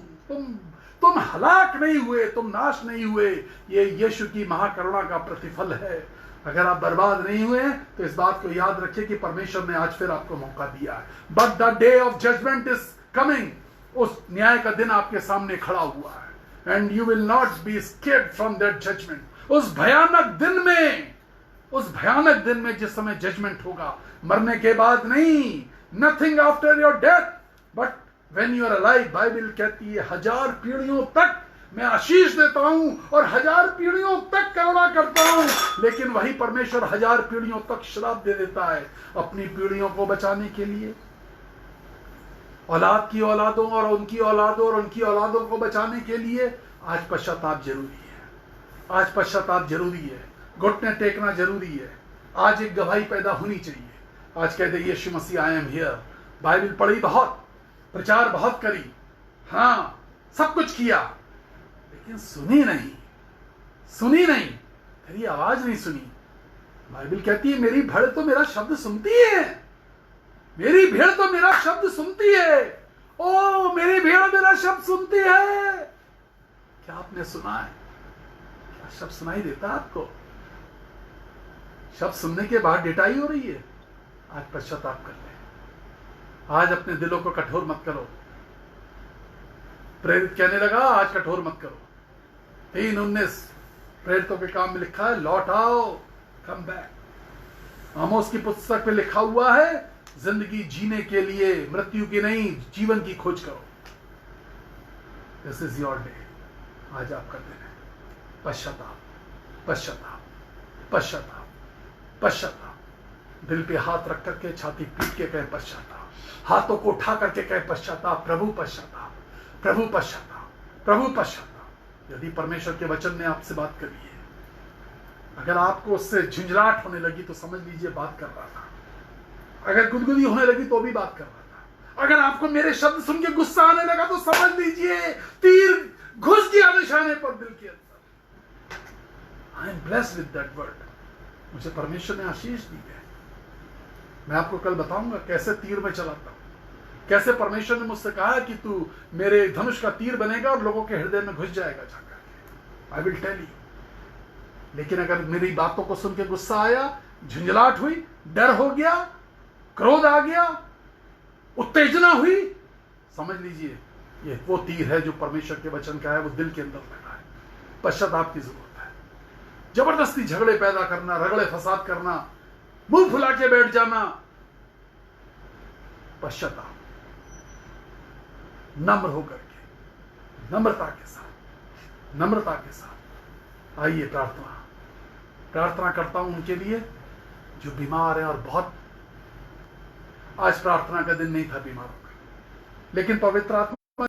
तुम हलाक नहीं हुए, तुम नाश नहीं हुए। ये यीशु की महाकरुणा का प्रतिफल है। अगर आप बर्बाद नहीं हुए तो इस बात को याद रखिए कि परमेश्वर ने आज फिर आपको मौका दिया है। But the day of judgement is coming, उस न्याय का दिन आपके सामने खड़ा हुआ है, and you will not be escaped from that judgement. उस भयानक दिन में जिस समय जजमेंट होगा, मरने के बाद नहीं, nothing after your death but when you are alive. Bible कहती है 1000 पीढ़ियों तक मैं आशीष देता हूं और 1000 पीढ़ियों तक करुणा करता हूं, लेकिन वही परमेश्वर 1000 पीढ़ियों तक श्राप दे देता है अपनी पीढ़ियों को बचाने के लिए। औलाद की औलादों और उनकी औलादों और उनकी औलादों को बचाने के लिए आज पश्चाताप जरूरी है, आज पश्चाताप जरूरी है, घुटने टेकना जरूरी है। आज एक गवाही पैदा होनी चाहिए। आज कहते यीशु मसीह आई एम हियर। बाइबल पढ़ी बहुत, प्रचार बहुत करी, हाँ सब कुछ किया, लेकिन सुनी नहीं, तेरी आवाज नहीं सुनी। बाइबल कहती है मेरी भेड़ तो मेरा शब्द सुनती है, मेरी भेड़ तो मेरा शब्द सुनती है। ओ मेरी भेड़ मेरा शब्द सुनती है। क्या आपने सुना है? क्या शब्द सुनाई देता है आपको? शब्द सुनने के बाद डिटाई हो रही है। आज पश्चाताप कर ले, आज अपने दिलों को कठोर मत करो। प्रेरित कहने लगा आज कठोर मत करो। 3:19 प्रेरितों के काम में लिखा है लौट आओ, कम बैक। आमोस की पुस्तक में लिखा हुआ है जिंदगी जीने के लिए मृत्यु की नहीं, जीवन की खोज करो। This is your day. आज आपका दिन है। पश्चाताप, पश्चाताप, पश्चाताप, पश्चाताप। दिल पे हाथ रख करके छाती पीट के कहे पश्चाताप, हाथों को उठा करके कहे पश्चाताप, प्रभु पश्चाताप, प्रभु पश्चाताप, प्रभु पश्चाताप। यदि परमेश्वर के वचन ने आपसे बात करी है, अगर आपको उससे झुंझलाहट होने लगी तो समझ लीजिए बात कर रहा था। अगर गुदगुदी होने लगी तो भी बात कर रहा था। अगर आपको मेरे शब्द सुन के गुस्सा आने लगा तो समझ लीजिए तीर घुस गया निशाने पर दिल के अंदर। I am blessed with that word. मुझे परमेश्वर ने आशीष दी है। मैं आपको कल बताऊंगा कैसे तीर में चलाता हूं, कैसे परमेश्वर ने मुझसे कहा है कि तू मेरे धनुष का तीर बनेगा और लोगों के हृदय में घुस जाएगा जाकर। I will tell you. लेकिन अगर मेरी बातों को सुन के गुस्सा आया, झुंझलाहट हुई, डर हो गया, क्रोध आ गया, उत्तेजना हुई, समझ लीजिए ये वो तीर है जो परमेश्वर के वचन का है, वो दिल के अंदर लगा है। पश्चाताप की जरूरत है। जबरदस्ती झगड़े पैदा करना, रगड़े फसाद करना, मुंह फुला के बैठ जाना, पश्चाताप। नम्र होकर के, नम्रता के साथ, नम्रता के साथ आइए प्रार्थना करता हूं उनके लिए जो बीमार है। और बहुत आज प्रार्थना का दिन नहीं था बीमारों का, लेकिन पवित्र आत्मा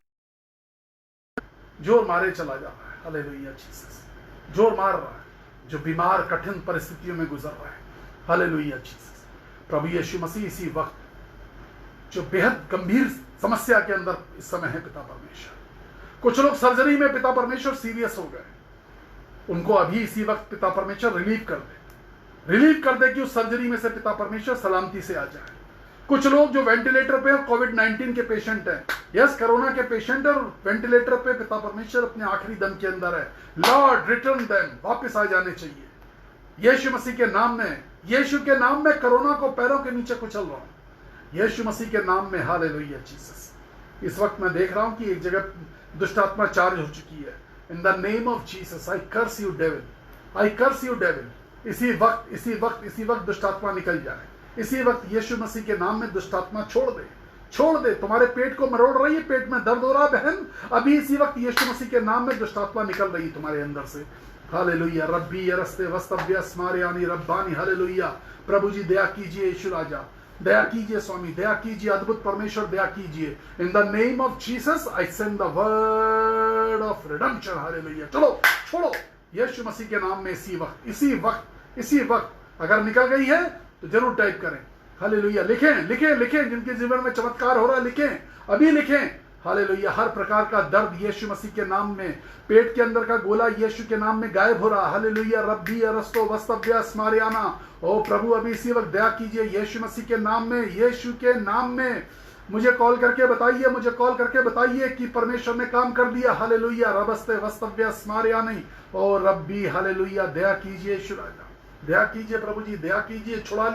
जोर मारे चला जा रहा है। हालेलुया जीसस, जोर मार रहा है जो बीमार कठिन परिस्थितियों में गुजर रहा है। Hallelujah Jesus. प्रभु यीशु मसीह इसी वक्त जो बेहद गंभीर समस्या के अंदर इस समय है पिता परमेश्वर, कुछ लोग सर्जरी में पिता परमेश्वर सीरियस हो गए, उनको अभी इसी वक्त पिता परमेश्वर रिलीव कर दे कि उस सर्जरी में से पिता परमेश्वर सलामती से आ जाए। कुछ लोग जो वेंटिलेटर पे कोविड-19 के पेशेंट हैं, यस कोरोना के पेशेंट और वेंटिलेटर पे पिता परमेश्वर अपने आखिरी दम के अंदर है। लॉर्ड रिटर्न देम, वापस आ जाने चाहिए यीशु मसीह के नाम में। यीशु के नाम में कोरोना को पैरों के नीचे कुचल रहा हूं यीशु मसीह के नाम में। Hallelujah Jesus. इस वक्त मैं देख रहा हूं कि एक जगह दुष्ट आत्मा चार्ज हो चुकी है। In the name of Jesus I curse you devil, I curse you devil. इसी वक्त दुष्ट आत्मा निकल जाए। इसी वक्त यीशु मसीह के नाम में दुष्ट आत्मा छोड़ दे। तुम्हारे पेट को मरोड़ रही है, पेट में दर्द हो रहा है बहन, अभी इसी वक्त यीशु मसीह के नाम में दुष्ट आत्मा निकल रही है तुम्हारे अंदर से। हालेलुया। रब्बी यरस्ते वस्तव्य स्मारियानी रब्बानी। हालेलुया। प्रभु जी दया कीजिए, यीशु राजा दया कीजिए, स्वामी दया कीजिए, अद्भुत परमेश्वर दया कीजिए। इन the name of Jesus I send the word of redemption. Hallelujah. चलो छोड़ो यीशु मसीह के नाम में इसी वक्त अगर निकल गई है तो जरूर टाइप करें। हालेलुया। लिखें जिनके जीवन में चमत्कार हो रहा है, लिखें, अभी लिखें। हालेलुया। हर प्रकार का दर्द यीशु मसीह के नाम में, पेट के अंदर का गोला यीशु के नाम में गायब हो रहा। हालेलुया। रब्बी अरस्तो वस्तव्य स्मारियाना। ओ प्रभु अभी इसी वक्त दया कीजिए यीशु मसीह के नाम में, यीशु के नाम में। मुझे कॉल करके बताइए कि परमेश्वर ने काम कर दिया। हालेलुया। रबस्ते वस्तव्य स्मारियानी। ओ रब्बी हालेलुया। दया कीजिए यीशु राजा, दया कीजिए प्रभु जी, दया कीजिए। छुड़ा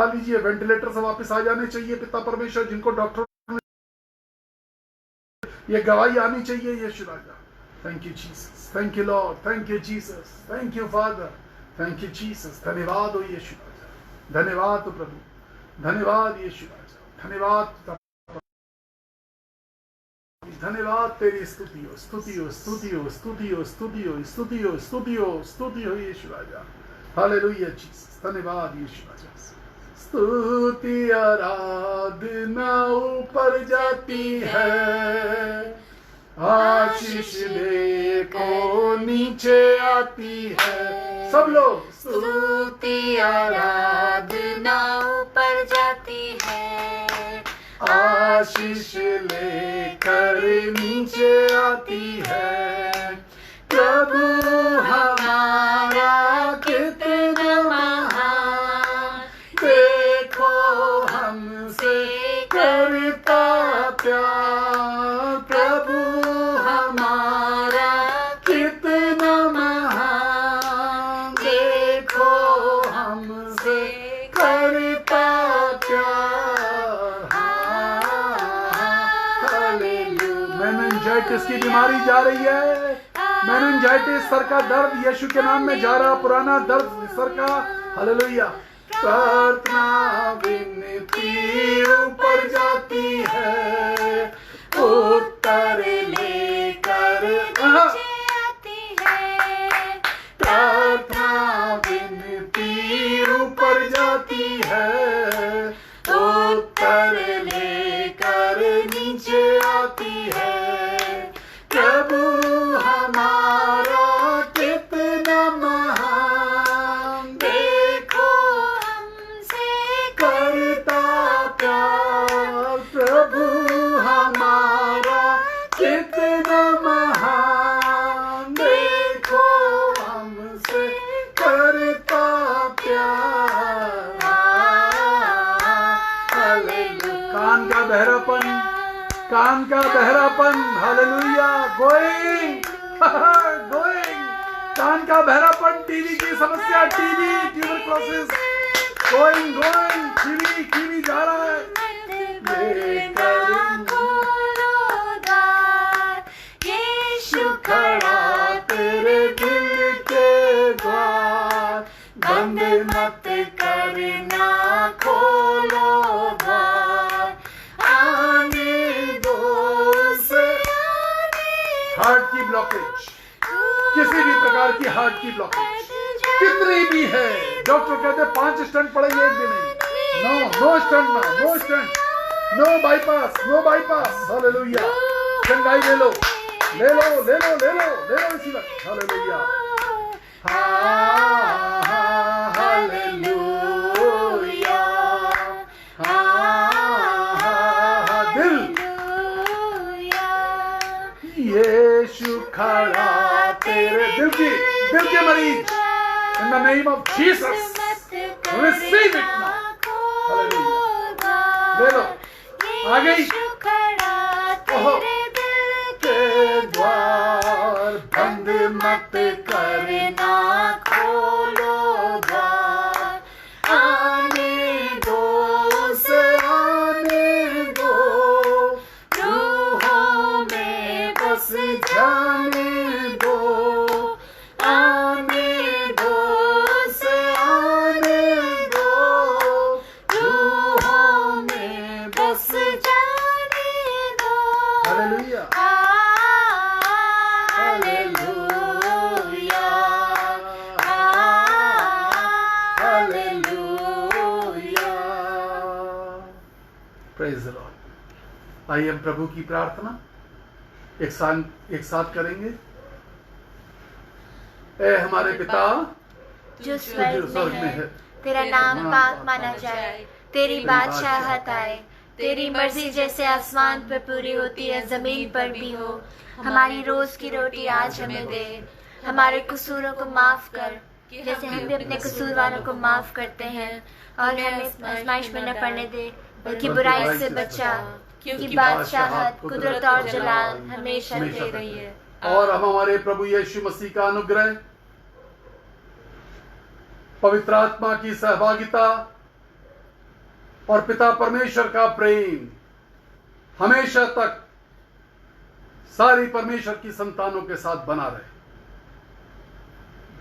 लीजिए। वेंटिलेटर से वापस आ जाने चाहिए पिता परमेश्वर, जिनको डॉक्टर ये गवाही आनी चाहिए यीशु राजा। Thank you Jesus, thank you Lord, thank you Jesus, thank you Father, thank you Jesus. धन्यवाद हो यीशु राजा, धन्यवाद हो प्रभु, धन्यवाद यीशु राजा, धन्यवाद तेरी स्तुति हो यीशु राजा। Hallelujah Jesus. धन्यवाद यीशु राजा। स्तुति आराधना ऊपर जाती है, आशीष देखो नीचे आती है। सब लोग स्तुति आराधना ऊपर जाती है, आशीष लेकर नीचे आती है। प्रभु हमारा कितना महान, देखो हमसे करता प्यार। प्रभु हमारा कितना महान, देखो हमसे करता प्यार। हालेलुया। मेनिंजाइटिस की बीमारी जा रही है, मेनिंजाइटिस सर का दर्द यीशु के नाम में जा रहा, पुराना दर्द सर का। हालेलुया। प्रार्थना विनती ऊपर जाती है, उत्तर लेकर नीचे आती है। प्रार्थना विनती ऊपर जाती है, उत्तर लेकर नीचे आती है। प्रभु हमारा कितना महान, देखो हमसे करता प्यार। प्रभु हमारा कितना महान, कान का बहरापन, हालेलुया, गोइंग गोइंग, कान का बहरापन, टीवी की समस्या, TV tuberculosis, going going, TV जा रहा है। यीशु खड़ा तेरे दिल के द्वार, बंद मत करना, खोलो द्वार, आने दो उसे। हार्ट की ब्लॉकेज, किसी भी प्रकार की हार्ट की ब्लॉकेज कितनी भी है, डॉक्टर कहते 5 स्टंट पड़ेंगे एक दिन में। No stunt, no stunt, no bypass, hallelujah. चंगाई ले लो इसी वक्त, हालेलुया, दिल यीशु खड़ा तेरे दिल के मरीज, इन the name of Jesus, receive it now, hallelujah. ले लो, आ गई। द्वार बंद मत करना, खोलो द्वार, आने दो उसे, आने दो, रूहों में बस जाने दो, आने दो उसे, आने दो, रूहों में बस जाने दो। Hallelujah, praise the Lord. आइए हम प्रभु की प्रार्थना एक साथ करेंगे। ए हमारे पिता जो स्वर्ग में है, तेरा नाम पाक माना जाए, तेरी बादशाहत आए, तेरी मर्जी जैसे आसमान पर पूरी होती है जमीन पर भी हो। हमारी रोज की रोटी आज हमें दे, हमारे कसूरों को माफ कर जैसे हम भी अपने कसूरवारों को माफ करते हैं, और हमें आजमाइश में न पड़ने दे बल्कि बुराई से बचा, क्योंकि बादशाहत, कुदरत और जलाल हमेशा तेरे रही है। और हम हमारे प्रभु यीशु मसीह का अनुग्रह, पवित्र आत्मा की सहभागिता और पिता परमेश्वर का प्रेम हमेशा तक सारी परमेश्वर की संतानों के साथ बना रहे।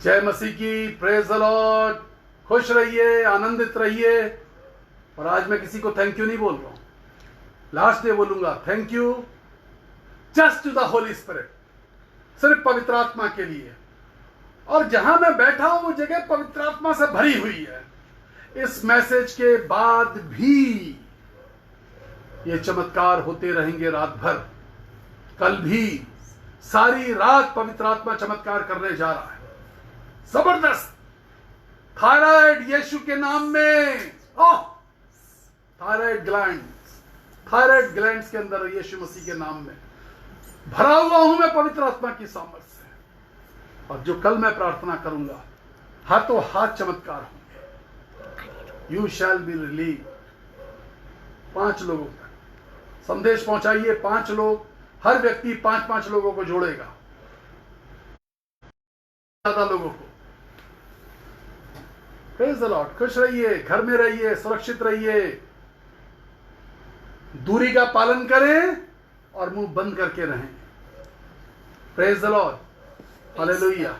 जय मसीह की, प्रेज द लॉर्ड। खुश रहिए, आनंदित रहिए। और आज मैं किसी को थैंक यू नहीं बोल रहा हूं, लास्ट डे बोलूंगा thank you just to the Holy Spirit, सिर्फ पवित्र आत्मा के लिए। और जहां मैं बैठा हूं वो जगह पवित्र आत्मा से भरी हुई है। इस मैसेज के बाद भी ये चमत्कार होते रहेंगे रात भर। कल भी सारी रात पवित्र आत्मा चमत्कार करने जा रहा है, जबरदस्त। थायराइड यीशु के नाम में, थायराइड ग्लैंड्स के अंदर यीशु मसीह के नाम में भरा हुआ हूं मैं पवित्र आत्मा की सामर्थ से। और जो कल मैं प्रार्थना करूंगा, हाथों हाथ चमत्कार होंगे। You shall be relieve. 5 लोगों तक संदेश पहुंचाइए। 5 लोग, हर व्यक्ति 5-5 लोगों को जोड़ेगा, ज्यादा लोगों को। Praise the Lord. खुश रहिए, घर में रहिए, सुरक्षित रहिए, दूरी का पालन करें और मुंह बंद करके रहें। Praise the Lord, hallelujah.